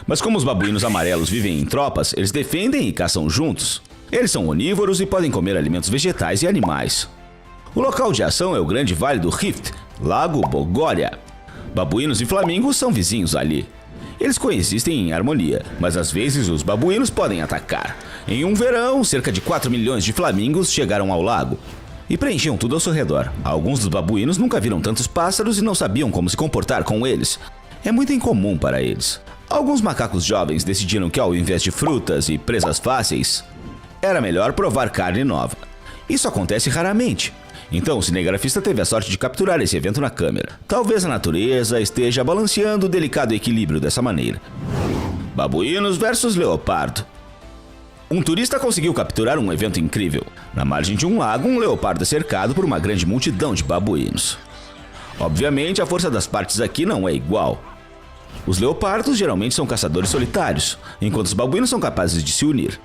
Mas como os babuínos amarelos vivem em tropas, eles defendem e caçam juntos. Eles são onívoros e podem comer alimentos vegetais e animais. O local de ação é o grande vale do Rift, Lago Bogoria. Babuínos e flamingos são vizinhos ali. Eles coexistem em harmonia, mas às vezes os babuínos podem atacar. Em um verão, cerca de 4 milhões de flamingos chegaram ao lago e preenchiam tudo ao seu redor. Alguns dos babuínos nunca viram tantos pássaros e não sabiam como se comportar com eles. É muito incomum para eles. Alguns macacos jovens decidiram que, ao invés de frutas e presas fáceis, era melhor provar carne nova. Isso acontece raramente. Então o cinegrafista teve a sorte de capturar esse evento na câmera. Talvez a natureza esteja balanceando o delicado equilíbrio dessa maneira. Babuínos versus leopardo. Um turista conseguiu capturar um evento incrível. Na margem de um lago, um leopardo é cercado por uma grande multidão de babuínos. Obviamente, a força das partes aqui não é igual. Os leopardos geralmente são caçadores solitários, enquanto os babuínos são capazes de se unir.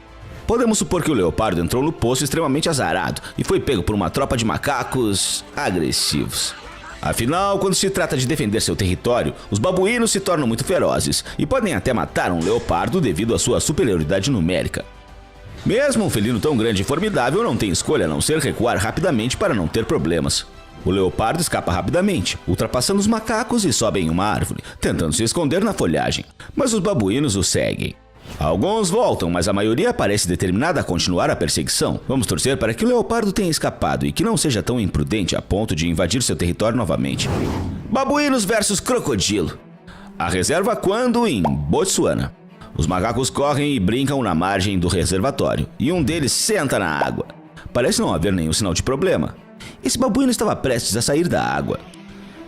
Podemos supor que o leopardo entrou no poço extremamente azarado e foi pego por uma tropa de macacos agressivos. Afinal, quando se trata de defender seu território, os babuínos se tornam muito ferozes e podem até matar um leopardo devido à sua superioridade numérica. Mesmo um felino tão grande e formidável não tem escolha a não ser recuar rapidamente para não ter problemas. O leopardo escapa rapidamente, ultrapassando os macacos e sobe em uma árvore, tentando se esconder na folhagem, mas os babuínos o seguem. Alguns voltam, mas a maioria parece determinada a continuar a perseguição. Vamos torcer para que o leopardo tenha escapado e que não seja tão imprudente a ponto de invadir seu território novamente. Babuínos versus crocodilo. A reserva Quando em Botsuana. Os macacos correm e brincam na margem do reservatório, e um deles senta na água. Parece não haver nenhum sinal de problema. Esse babuíno estava prestes a sair da água.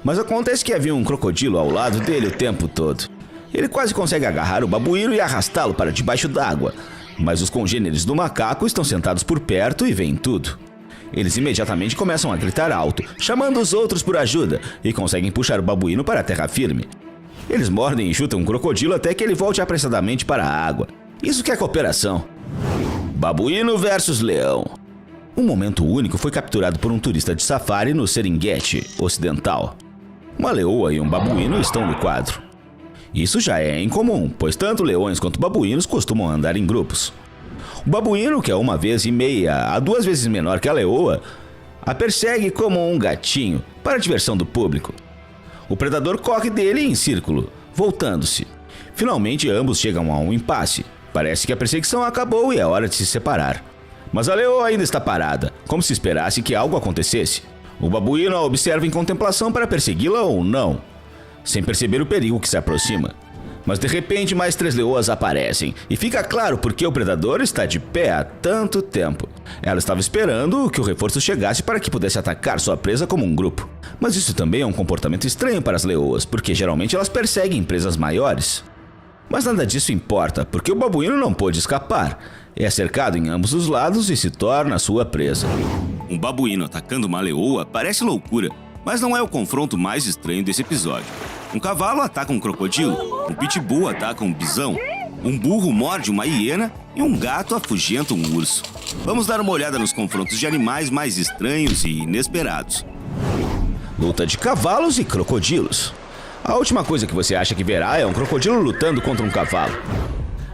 Mas acontece que havia um crocodilo ao lado dele o tempo todo. Ele quase consegue agarrar o babuíno e arrastá-lo para debaixo d'água, mas os congêneres do macaco estão sentados por perto e veem tudo. Eles imediatamente começam a gritar alto, chamando os outros por ajuda, e conseguem puxar o babuíno para a terra firme. Eles mordem e chutam o crocodilo até que ele volte apressadamente para a água. Isso que é cooperação. Babuíno versus leão. Um momento único foi capturado por um turista de safari no Serengeti Ocidental. Uma leoa e um babuíno estão no quadro. Isso já é incomum, pois tanto leões quanto babuínos costumam andar em grupos. O babuíno, que é 1,5 a 2 vezes menor que a leoa, a persegue como um gatinho, para a diversão do público. O predador corre dele em círculo, voltando-se. Finalmente ambos chegam a um impasse. Parece que a perseguição acabou e é hora de se separar. Mas a leoa ainda está parada, como se esperasse que algo acontecesse. O babuíno a observa em contemplação para persegui-la ou não, sem perceber o perigo que se aproxima. Mas de repente mais 3 leoas aparecem, e fica claro porque o predador está de pé há tanto tempo. Ela estava esperando que o reforço chegasse para que pudesse atacar sua presa como um grupo. Mas isso também é um comportamento estranho para as leoas, porque geralmente elas perseguem presas maiores. Mas nada disso importa, porque o babuíno não pôde escapar. É cercado em ambos os lados e se torna sua presa. Um babuíno atacando uma leoa parece loucura, mas não é o confronto mais estranho desse episódio. Um cavalo ataca um crocodilo, um pitbull ataca um bisão, um burro morde uma hiena e um gato afugenta um urso. Vamos dar uma olhada nos confrontos de animais mais estranhos e inesperados. Luta de cavalos e crocodilos. A última coisa que você acha que verá é um crocodilo lutando contra um cavalo.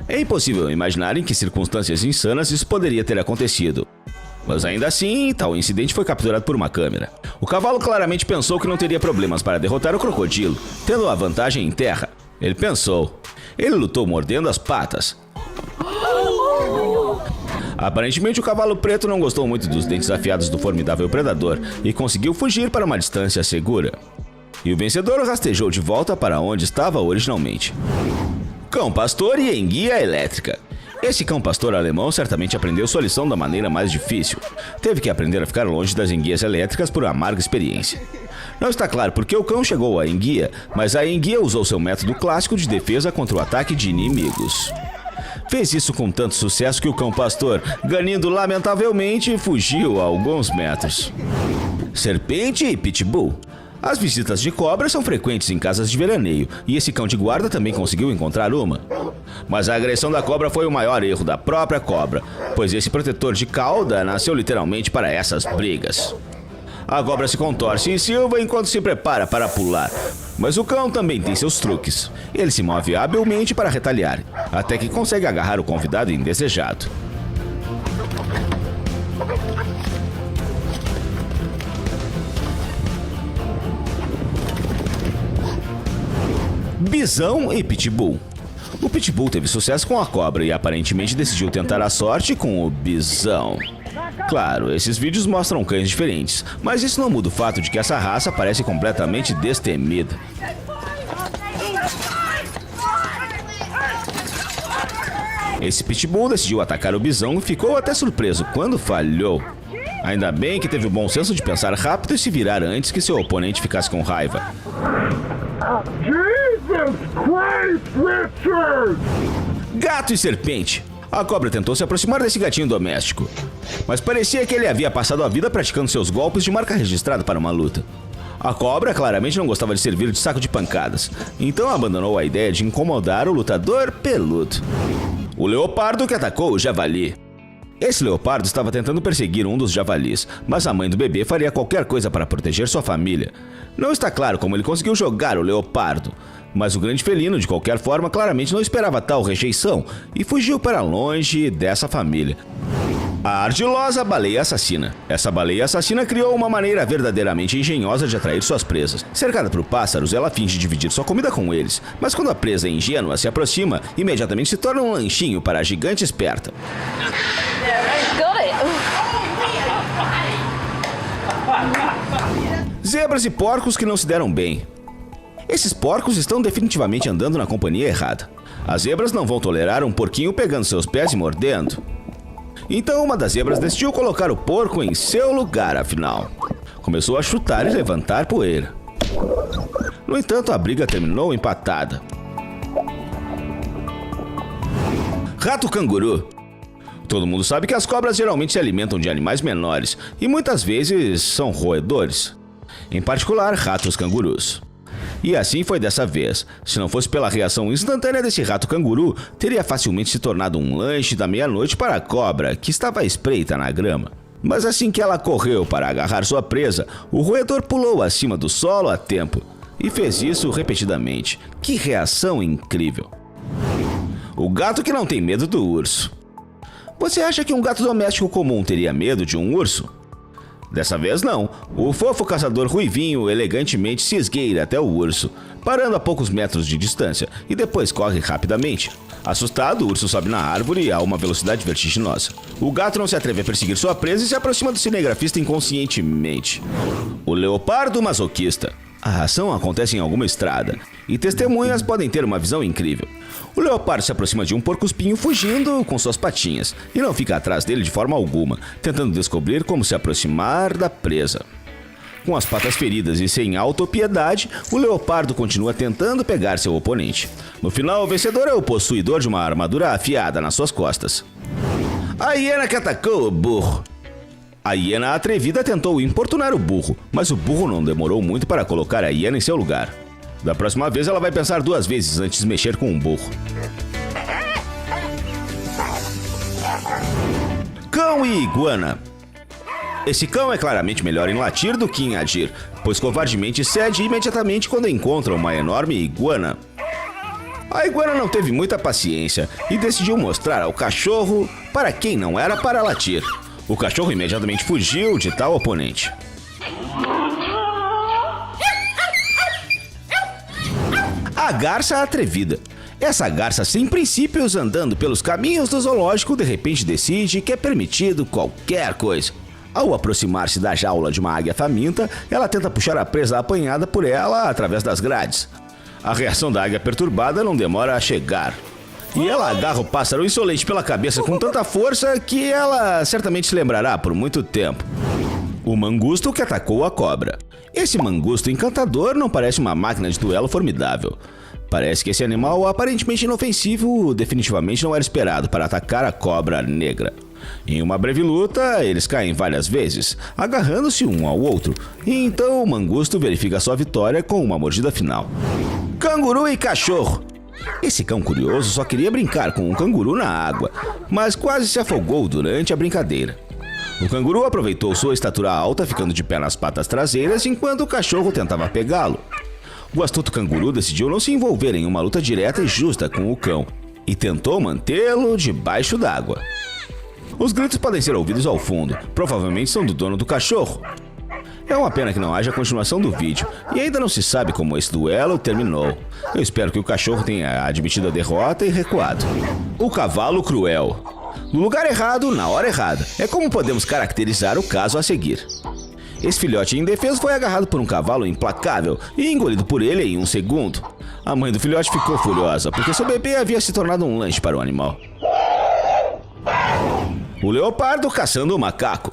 É impossível imaginar em que circunstâncias insanas isso poderia ter acontecido. Mas ainda assim, tal incidente foi capturado por uma câmera. O cavalo claramente pensou que não teria problemas para derrotar o crocodilo, tendo a vantagem em terra. Ele pensou. Ele lutou mordendo as patas. Aparentemente, o cavalo preto não gostou muito dos dentes afiados do formidável predador e conseguiu fugir para uma distância segura. E o vencedor rastejou de volta para onde estava originalmente. Cão pastor e enguia elétrica. Esse cão pastor alemão certamente aprendeu sua lição da maneira mais difícil. Teve que aprender a ficar longe das enguias elétricas por amarga experiência. Não está claro por que o cão chegou à enguia, mas a enguia usou seu método clássico de defesa contra o ataque de inimigos. Fez isso com tanto sucesso que o cão pastor, ganindo lamentavelmente, fugiu a alguns metros. Serpente e pitbull. As visitas de cobra são frequentes em casas de veraneio, e esse cão de guarda também conseguiu encontrar uma. Mas a agressão da cobra foi o maior erro da própria cobra, pois esse protetor de cauda nasceu literalmente para essas brigas. A cobra se contorce e silva enquanto se prepara para pular, mas o cão também tem seus truques. Ele se move habilmente para retaliar, até que consegue agarrar o convidado indesejado. Bisão e pitbull. O pitbull teve sucesso com a cobra e aparentemente decidiu tentar a sorte com o bisão. Claro, esses vídeos mostram cães diferentes, mas isso não muda o fato de que essa raça parece completamente destemida. Esse pitbull decidiu atacar o bisão e ficou até surpreso quando falhou. Ainda bem que teve o bom senso de pensar rápido e se virar antes que seu oponente ficasse com raiva. Jesus Christ, Richard! Gato e serpente. A cobra tentou se aproximar desse gatinho doméstico, mas parecia que ele havia passado a vida praticando seus golpes de marca registrada para uma luta. A cobra claramente não gostava de servir de saco de pancadas, então abandonou a ideia de incomodar o lutador peludo. O leopardo que atacou o javali. Esse leopardo estava tentando perseguir um dos javalis, mas a mãe do bebê faria qualquer coisa para proteger sua família. Não está claro como ele conseguiu jogar o leopardo, mas o grande felino, de qualquer forma, claramente não esperava tal rejeição e fugiu para longe dessa família. A ardilosa baleia assassina. Essa baleia assassina criou uma maneira verdadeiramente engenhosa de atrair suas presas. Cercada por pássaros, ela finge dividir sua comida com eles, mas quando a presa ingênua se aproxima, imediatamente se torna um lanchinho para a gigante esperta. Got it. Zebras e porcos que não se deram bem. Esses porcos estão definitivamente andando na companhia errada. As zebras não vão tolerar um porquinho pegando seus pés e mordendo. Então uma das zebras decidiu colocar o porco em seu lugar, afinal. Começou a chutar e levantar poeira. No entanto, a briga terminou empatada. Rato canguru. Todo mundo sabe que as cobras geralmente se alimentam de animais menores e muitas vezes são roedores. Em particular, ratos cangurus. E assim foi dessa vez. Se não fosse pela reação instantânea desse rato canguru, teria facilmente se tornado um lanche da meia-noite para a cobra, que estava à espreita na grama. Mas assim que ela correu para agarrar sua presa, o roedor pulou acima do solo a tempo. E fez isso repetidamente. Que reação incrível! O gato que não tem medo do urso. Você acha que um gato doméstico comum teria medo de um urso? Dessa vez não. O fofo caçador ruivinho elegantemente se esgueira até o urso, parando a poucos metros de distância, e depois corre rapidamente. Assustado, o urso sobe na árvore a uma velocidade vertiginosa. O gato não se atreve a perseguir sua presa e se aproxima do cinegrafista inconscientemente. O leopardo masoquista. A ação acontece em alguma estrada, e testemunhas podem ter uma visão incrível. O leopardo se aproxima de um porco-espinho fugindo com suas patinhas, e não fica atrás dele de forma alguma, tentando descobrir como se aproximar da presa. Com as patas feridas e sem autopiedade, o leopardo continua tentando pegar seu oponente. No final, o vencedor é o possuidor de uma armadura afiada nas suas costas. A hiena que atacou o burro. A hiena atrevida tentou importunar o burro, mas o burro não demorou muito para colocar a hiena em seu lugar. Da próxima vez ela vai pensar 2 vezes antes de mexer com um burro. Cão e iguana. Esse cão é claramente melhor em latir do que em agir, pois covardemente cede imediatamente quando encontra uma enorme iguana. A iguana não teve muita paciência e decidiu mostrar ao cachorro para quem não era para latir. O cachorro imediatamente fugiu de tal oponente. A garça atrevida. Essa garça sem princípios andando pelos caminhos do zoológico de repente decide que é permitido qualquer coisa. Ao aproximar-se da jaula de uma águia faminta, ela tenta puxar a presa apanhada por ela através das grades. A reação da águia perturbada não demora a chegar. E ela agarra o pássaro insolente pela cabeça com tanta força que ela certamente se lembrará por muito tempo. O mangusto que atacou a cobra. Esse mangusto encantador não parece uma máquina de duelo formidável. Parece que esse animal, aparentemente inofensivo, definitivamente não era esperado para atacar a cobra negra. Em uma breve luta, eles caem várias vezes, agarrando-se um ao outro, e então o mangusto verifica sua vitória com uma mordida final. Canguru e cachorro. Esse cão curioso só queria brincar com um canguru na água, mas quase se afogou durante a brincadeira. O canguru aproveitou sua estatura alta, ficando de pé nas patas traseiras, enquanto o cachorro tentava pegá-lo. O astuto canguru decidiu não se envolver em uma luta direta e justa com o cão, e tentou mantê-lo debaixo d'água. Os gritos podem ser ouvidos ao fundo, provavelmente são do dono do cachorro. É uma pena que não haja continuação do vídeo, e ainda não se sabe como esse duelo terminou. Eu espero que o cachorro tenha admitido a derrota e recuado. O cavalo cruel. No lugar errado, na hora errada. É como podemos caracterizar o caso a seguir. Esse filhote indefeso foi agarrado por um cavalo implacável e engolido por ele em 1 segundo. A mãe do filhote ficou furiosa, porque seu bebê havia se tornado um lanche para o animal. O leopardo caçando o macaco.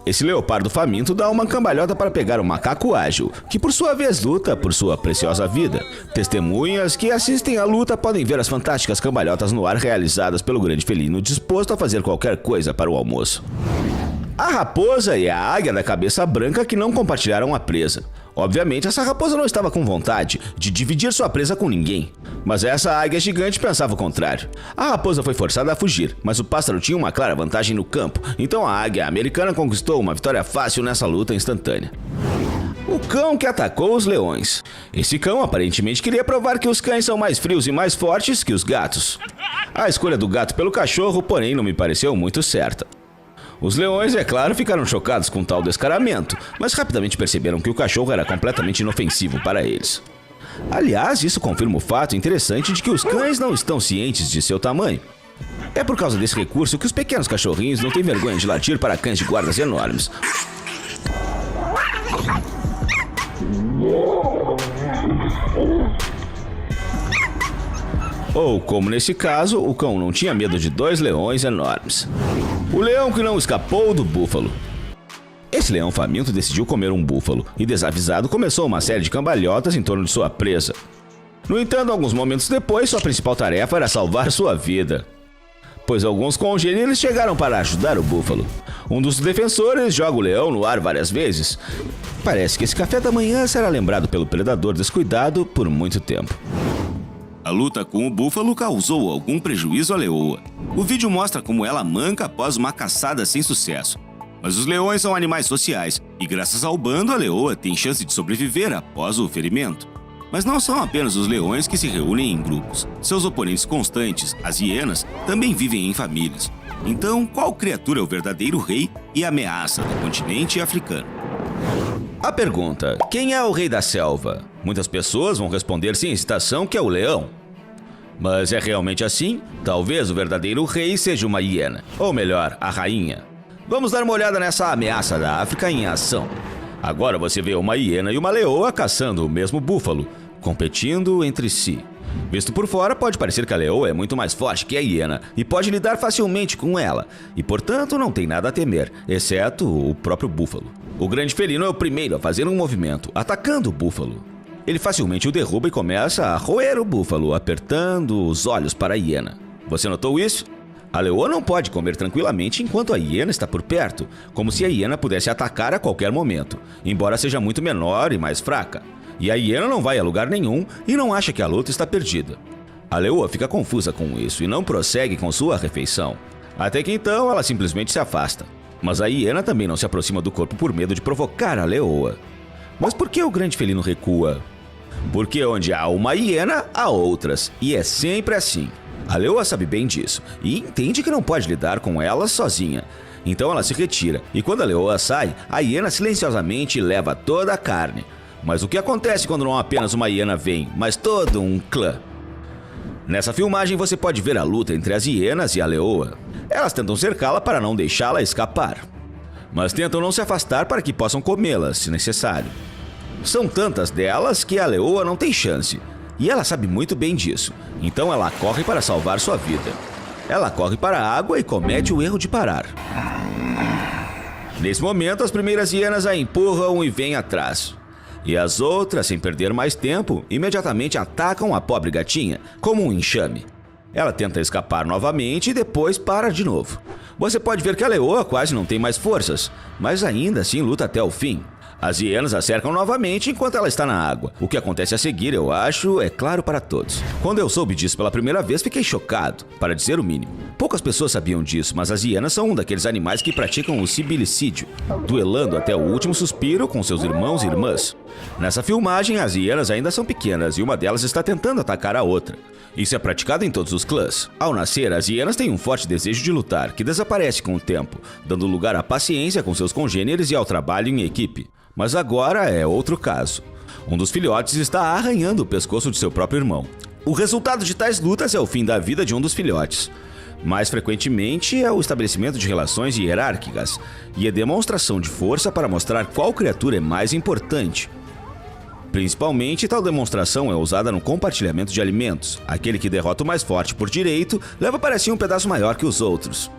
Esse leopardo faminto dá uma cambalhota para pegar o macaco ágil, que por sua vez luta por sua preciosa vida. Testemunhas que assistem à luta podem ver as fantásticas cambalhotas no ar realizadas pelo grande felino disposto a fazer qualquer coisa para o almoço. A raposa e a águia da cabeça branca que não compartilharam a presa. Obviamente, essa raposa não estava com vontade de dividir sua presa com ninguém. Mas essa águia gigante pensava o contrário. A raposa foi forçada a fugir, mas o pássaro tinha uma clara vantagem no campo, então a águia americana conquistou uma vitória fácil nessa luta instantânea. O cão que atacou os leões. Esse cão aparentemente queria provar que os cães são mais frios e mais fortes que os gatos. A escolha do gato pelo cachorro, porém, não me pareceu muito certa. Os leões, é claro, ficaram chocados com tal descaramento, mas rapidamente perceberam que o cachorro era completamente inofensivo para eles. Aliás, isso confirma o fato interessante de que os cães não estão cientes de seu tamanho. É por causa desse recurso que os pequenos cachorrinhos não têm vergonha de latir para cães de guardas enormes. Ou, como nesse caso, o cão não tinha medo de 2 leões enormes. O leão que não escapou do búfalo. Esse leão faminto decidiu comer um búfalo e, desavisado, começou uma série de cambalhotas em torno de sua presa. No entanto, alguns momentos depois, sua principal tarefa era salvar sua vida, pois alguns congêneres chegaram para ajudar o búfalo. Um dos defensores joga o leão no ar várias vezes. Parece que esse café da manhã será lembrado pelo predador descuidado por muito tempo. A luta com o búfalo causou algum prejuízo à leoa. O vídeo mostra como ela manca após uma caçada sem sucesso. Mas os leões são animais sociais e, graças ao bando, a leoa tem chance de sobreviver após o ferimento. Mas não são apenas os leões que se reúnem em grupos. Seus oponentes constantes, as hienas, também vivem em famílias. Então, qual criatura é o verdadeiro rei e ameaça do continente africano? A pergunta: quem é o rei da selva? Muitas pessoas vão responder sem hesitação que é o leão. Mas é realmente assim? Talvez o verdadeiro rei seja uma hiena, ou melhor, a rainha. Vamos dar uma olhada nessa ameaça da África em ação. Agora você vê uma hiena e uma leoa caçando o mesmo búfalo, competindo entre si. Visto por fora, pode parecer que a leoa é muito mais forte que a hiena e pode lidar facilmente com ela, e portanto não tem nada a temer, exceto o próprio búfalo. O grande felino é o primeiro a fazer um movimento, atacando o búfalo. Ele facilmente o derruba e começa a roer o búfalo, apertando os olhos para a hiena. Você notou isso? A leoa não pode comer tranquilamente enquanto a hiena está por perto, como se a hiena pudesse atacar a qualquer momento, embora seja muito menor e mais fraca. E a hiena não vai a lugar nenhum e não acha que a luta está perdida. A leoa fica confusa com isso e não prossegue com sua refeição. Até que então ela simplesmente se afasta. Mas a hiena também não se aproxima do corpo por medo de provocar a leoa. Mas por que o grande felino recua? Porque onde há uma hiena, há outras, e é sempre assim. A leoa sabe bem disso e entende que não pode lidar com ela sozinha. Então ela se retira, e quando a leoa sai, a hiena silenciosamente leva toda a carne. Mas o que acontece quando não apenas uma hiena vem, mas todo um clã? Nessa filmagem você pode ver a luta entre as hienas e a leoa. Elas tentam cercá-la para não deixá-la escapar, mas tentam não se afastar para que possam comê-la, se necessário. São tantas delas que a leoa não tem chance, e ela sabe muito bem disso, então ela corre para salvar sua vida. Ela corre para a água e comete o erro de parar. Nesse momento, as primeiras hienas a empurram e vêm atrás. E as outras, sem perder mais tempo, imediatamente atacam a pobre gatinha, como um enxame. Ela tenta escapar novamente e depois para de novo. Você pode ver que a leoa quase não tem mais forças, mas ainda assim luta até o fim. As hienas a cercam novamente enquanto ela está na água. O que acontece a seguir, eu acho, é claro para todos. Quando eu soube disso pela primeira vez, fiquei chocado, para dizer o mínimo. Poucas pessoas sabiam disso, mas as hienas são um daqueles animais que praticam o sibilicídio, duelando até o último suspiro com seus irmãos e irmãs. Nessa filmagem, as hienas ainda são pequenas e uma delas está tentando atacar a outra. Isso é praticado em todos os clãs. Ao nascer, as hienas têm um forte desejo de lutar, que desaparece com o tempo, dando lugar à paciência com seus congêneres e ao trabalho em equipe. Mas agora é outro caso. Um dos filhotes está arranhando o pescoço de seu próprio irmão. O resultado de tais lutas é o fim da vida de um dos filhotes. Mais frequentemente é o estabelecimento de relações hierárquicas e a demonstração de força para mostrar qual criatura é mais importante. Principalmente, tal demonstração é usada no compartilhamento de alimentos. Aquele que derrota o mais forte por direito leva para si um pedaço maior que os outros.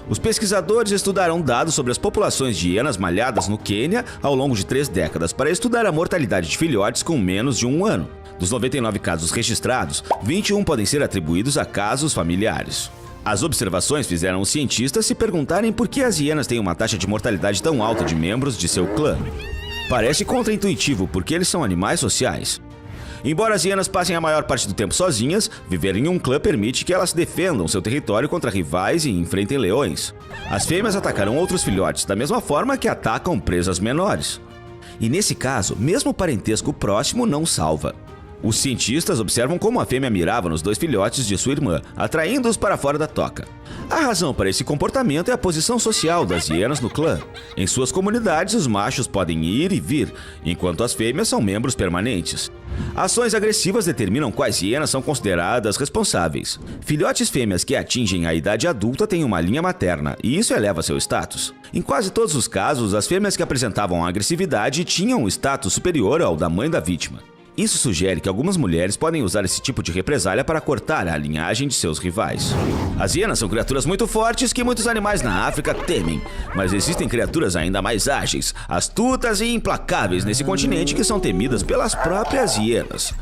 Os pesquisadores estudaram dados sobre as populações de hienas malhadas no Quênia ao longo de 3 décadas para estudar a mortalidade de filhotes com menos de 1 ano. Dos 99 casos registrados, 21 podem ser atribuídos a casos familiares. As observações fizeram os cientistas se perguntarem por que as hienas têm uma taxa de mortalidade tão alta de membros de seu clã. Parece contraintuitivo porque eles são animais sociais. Embora as hienas passem a maior parte do tempo sozinhas, viver em um clã permite que elas defendam seu território contra rivais e enfrentem leões. As fêmeas atacarão outros filhotes da mesma forma que atacam presas menores. E nesse caso, mesmo o parentesco próximo não salva. Os cientistas observam como a fêmea mirava nos 2 filhotes de sua irmã, atraindo-os para fora da toca. A razão para esse comportamento é a posição social das hienas no clã. Em suas comunidades, os machos podem ir e vir, enquanto as fêmeas são membros permanentes. Ações agressivas determinam quais hienas são consideradas responsáveis. Filhotes fêmeas que atingem a idade adulta têm uma linha materna, e isso eleva seu status. Em quase todos os casos, as fêmeas que apresentavam agressividade tinham um status superior ao da mãe da vítima. Isso sugere que algumas mulheres podem usar esse tipo de represália para cortar a linhagem de seus rivais. As hienas são criaturas muito fortes que muitos animais na África temem, mas existem criaturas ainda mais ágeis, astutas e implacáveis nesse continente que são temidas pelas próprias hienas.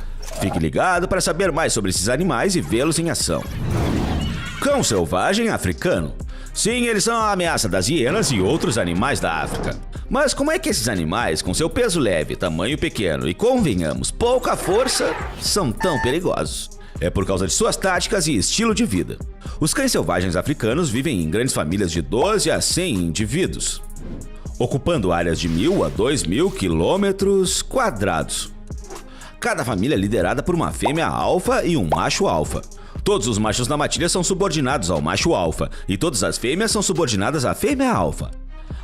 Fique ligado para saber mais sobre esses animais e vê-los em ação. Cão selvagem africano. Sim, eles são a ameaça das hienas e outros animais da África. Mas como é que esses animais, com seu peso leve, tamanho pequeno e, convenhamos, pouca força, são tão perigosos? É por causa de suas táticas e estilo de vida. Os cães selvagens africanos vivem em grandes famílias de 12 a 100 indivíduos, ocupando áreas de 1.000 a 2.000 quilômetros quadrados. Cada família é liderada por uma fêmea alfa e um macho alfa. Todos os machos da matilha são subordinados ao macho alfa e todas as fêmeas são subordinadas à fêmea alfa.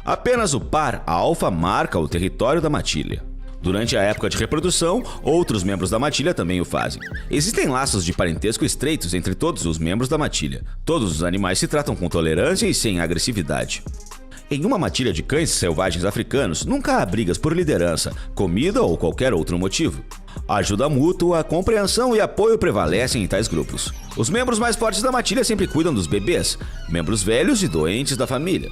Apenas o par alfa marca o território da matilha. Durante a época de reprodução, outros membros da matilha também o fazem. Existem laços de parentesco estreitos entre todos os membros da matilha. Todos os animais se tratam com tolerância e sem agressividade. Em uma matilha de cães selvagens africanos, nunca há brigas por liderança, comida ou qualquer outro motivo. A ajuda mútua, compreensão e apoio prevalecem em tais grupos. Os membros mais fortes da matilha sempre cuidam dos bebês, membros velhos e doentes da família.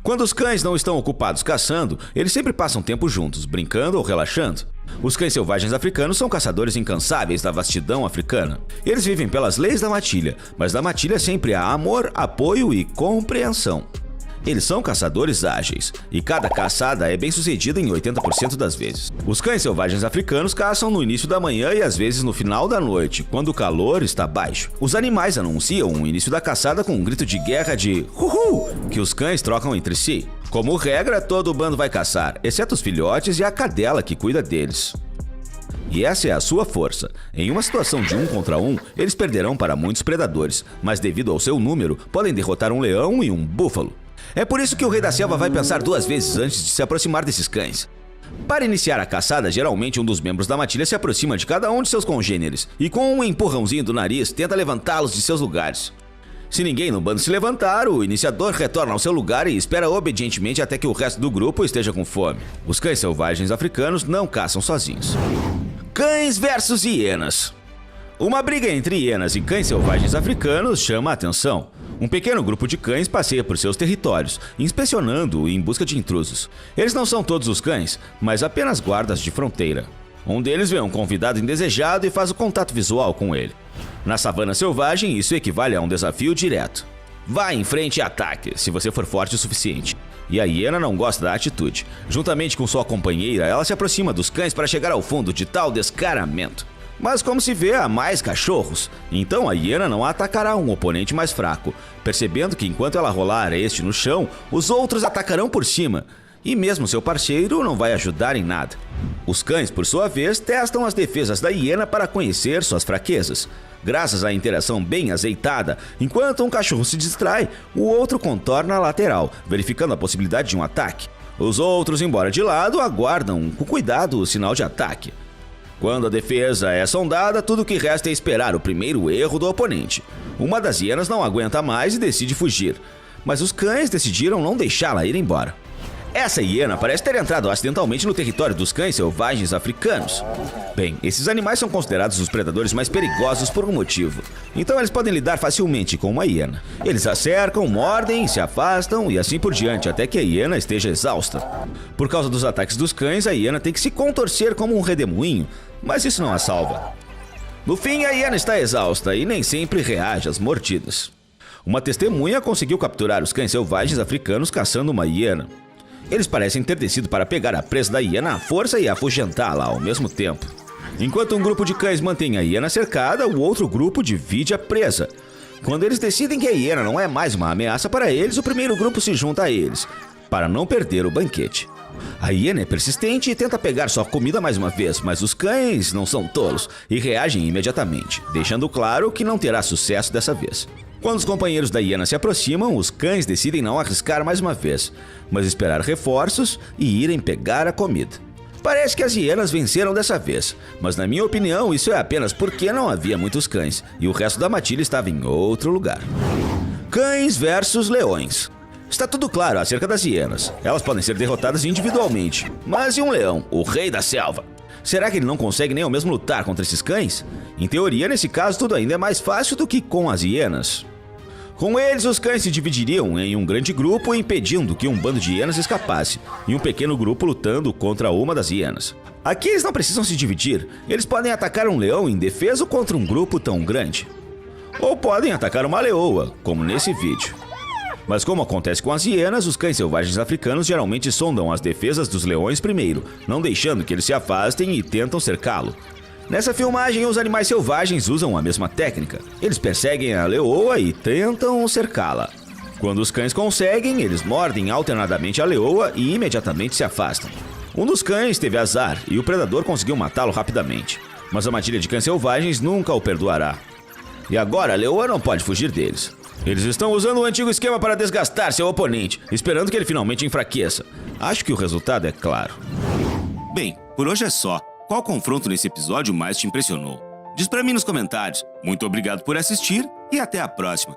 Quando os cães não estão ocupados caçando, eles sempre passam tempo juntos, brincando ou relaxando. Os cães selvagens africanos são caçadores incansáveis da vastidão africana. Eles vivem pelas leis da matilha, mas da matilha sempre há amor, apoio e compreensão. Eles são caçadores ágeis, e cada caçada é bem sucedida em 80% das vezes. Os cães selvagens africanos caçam no início da manhã e às vezes no final da noite, quando o calor está baixo. Os animais anunciam o início da caçada com um grito de guerra de "Uhul!", que os cães trocam entre si. Como regra, todo o bando vai caçar, exceto os filhotes e a cadela que cuida deles. E essa é a sua força. Em uma situação de 1 contra 1, eles perderão para muitos predadores, mas devido ao seu número, podem derrotar um leão e um búfalo. É por isso que o rei da selva vai pensar 2 vezes antes de se aproximar desses cães. Para iniciar a caçada, geralmente um dos membros da matilha se aproxima de cada um de seus congêneres e com um empurrãozinho do nariz tenta levantá-los de seus lugares. Se ninguém no bando se levantar, o iniciador retorna ao seu lugar e espera obedientemente até que o resto do grupo esteja com fome. Os cães selvagens africanos não caçam sozinhos. Cães versus hienas. Uma briga entre hienas e cães selvagens africanos chama a atenção. Um pequeno grupo de cães passeia por seus territórios, inspecionando em busca de intrusos. Eles não são todos os cães, mas apenas guardas de fronteira. Um deles vê um convidado indesejado e faz o contato visual com ele. Na savana selvagem, isso equivale a um desafio direto. Vá em frente e ataque, se você for forte o suficiente. E a hiena não gosta da atitude. Juntamente com sua companheira, ela se aproxima dos cães para chegar ao fundo de tal descaramento. Mas como se vê, há mais cachorros, então a hiena não atacará um oponente mais fraco, percebendo que enquanto ela rolar este no chão, os outros atacarão por cima, e mesmo seu parceiro não vai ajudar em nada. Os cães, por sua vez, testam as defesas da hiena para conhecer suas fraquezas. Graças à interação bem azeitada, enquanto um cachorro se distrai, o outro contorna a lateral, verificando a possibilidade de um ataque. Os outros, embora de lado, aguardam com cuidado o sinal de ataque. Quando a defesa é sondada, tudo o que resta é esperar o primeiro erro do oponente. Uma das hienas não aguenta mais e decide fugir, mas os cães decidiram não deixá-la ir embora. Essa hiena parece ter entrado acidentalmente no território dos cães selvagens africanos. Bem, esses animais são considerados os predadores mais perigosos por um motivo. Então eles podem lidar facilmente com uma hiena. Eles a cercam, mordem, se afastam e assim por diante, até que a hiena esteja exausta. Por causa dos ataques dos cães, a hiena tem que se contorcer como um redemoinho, mas isso não a salva. No fim, a hiena está exausta e nem sempre reage às mordidas. Uma testemunha conseguiu capturar os cães selvagens africanos caçando uma hiena. Eles parecem ter descido para pegar a presa da hiena à força e afugentá-la ao mesmo tempo. Enquanto um grupo de cães mantém a hiena cercada, o outro grupo divide a presa. Quando eles decidem que a hiena não é mais uma ameaça para eles, o primeiro grupo se junta a eles, para não perder o banquete. A hiena é persistente e tenta pegar sua comida mais uma vez, mas os cães não são tolos e reagem imediatamente, deixando claro que não terá sucesso dessa vez. Quando os companheiros da hiena se aproximam, os cães decidem não arriscar mais uma vez, mas esperar reforços e irem pegar a comida. Parece que as hienas venceram dessa vez, mas na minha opinião isso é apenas porque não havia muitos cães e o resto da matilha estava em outro lugar. Cães versus leões. Está tudo claro acerca das hienas. Elas podem ser derrotadas individualmente. Mas e um leão, o rei da selva? Será que ele não consegue nem ao mesmo lutar contra esses cães? Em teoria, nesse caso, tudo ainda é mais fácil do que com as hienas. Com eles, os cães se dividiriam em um grande grupo, impedindo que um bando de hienas escapasse, e um pequeno grupo lutando contra uma das hienas. Aqui eles não precisam se dividir. Eles podem atacar um leão indefeso contra um grupo tão grande. Ou podem atacar uma leoa, como nesse vídeo. Mas como acontece com as hienas, os cães selvagens africanos geralmente sondam as defesas dos leões primeiro, não deixando que eles se afastem e tentam cercá-lo. Nessa filmagem, os animais selvagens usam a mesma técnica. Eles perseguem a leoa e tentam cercá-la. Quando os cães conseguem, eles mordem alternadamente a leoa e imediatamente se afastam. Um dos cães teve azar e o predador conseguiu matá-lo rapidamente. Mas a matilha de cães selvagens nunca o perdoará. E agora a leoa não pode fugir deles. Eles estão usando o antigo esquema para desgastar seu oponente, esperando que ele finalmente enfraqueça. Acho que o resultado é claro. Bem, por hoje é só. Qual confronto nesse episódio mais te impressionou? Diz pra mim nos comentários. Muito obrigado por assistir e até a próxima.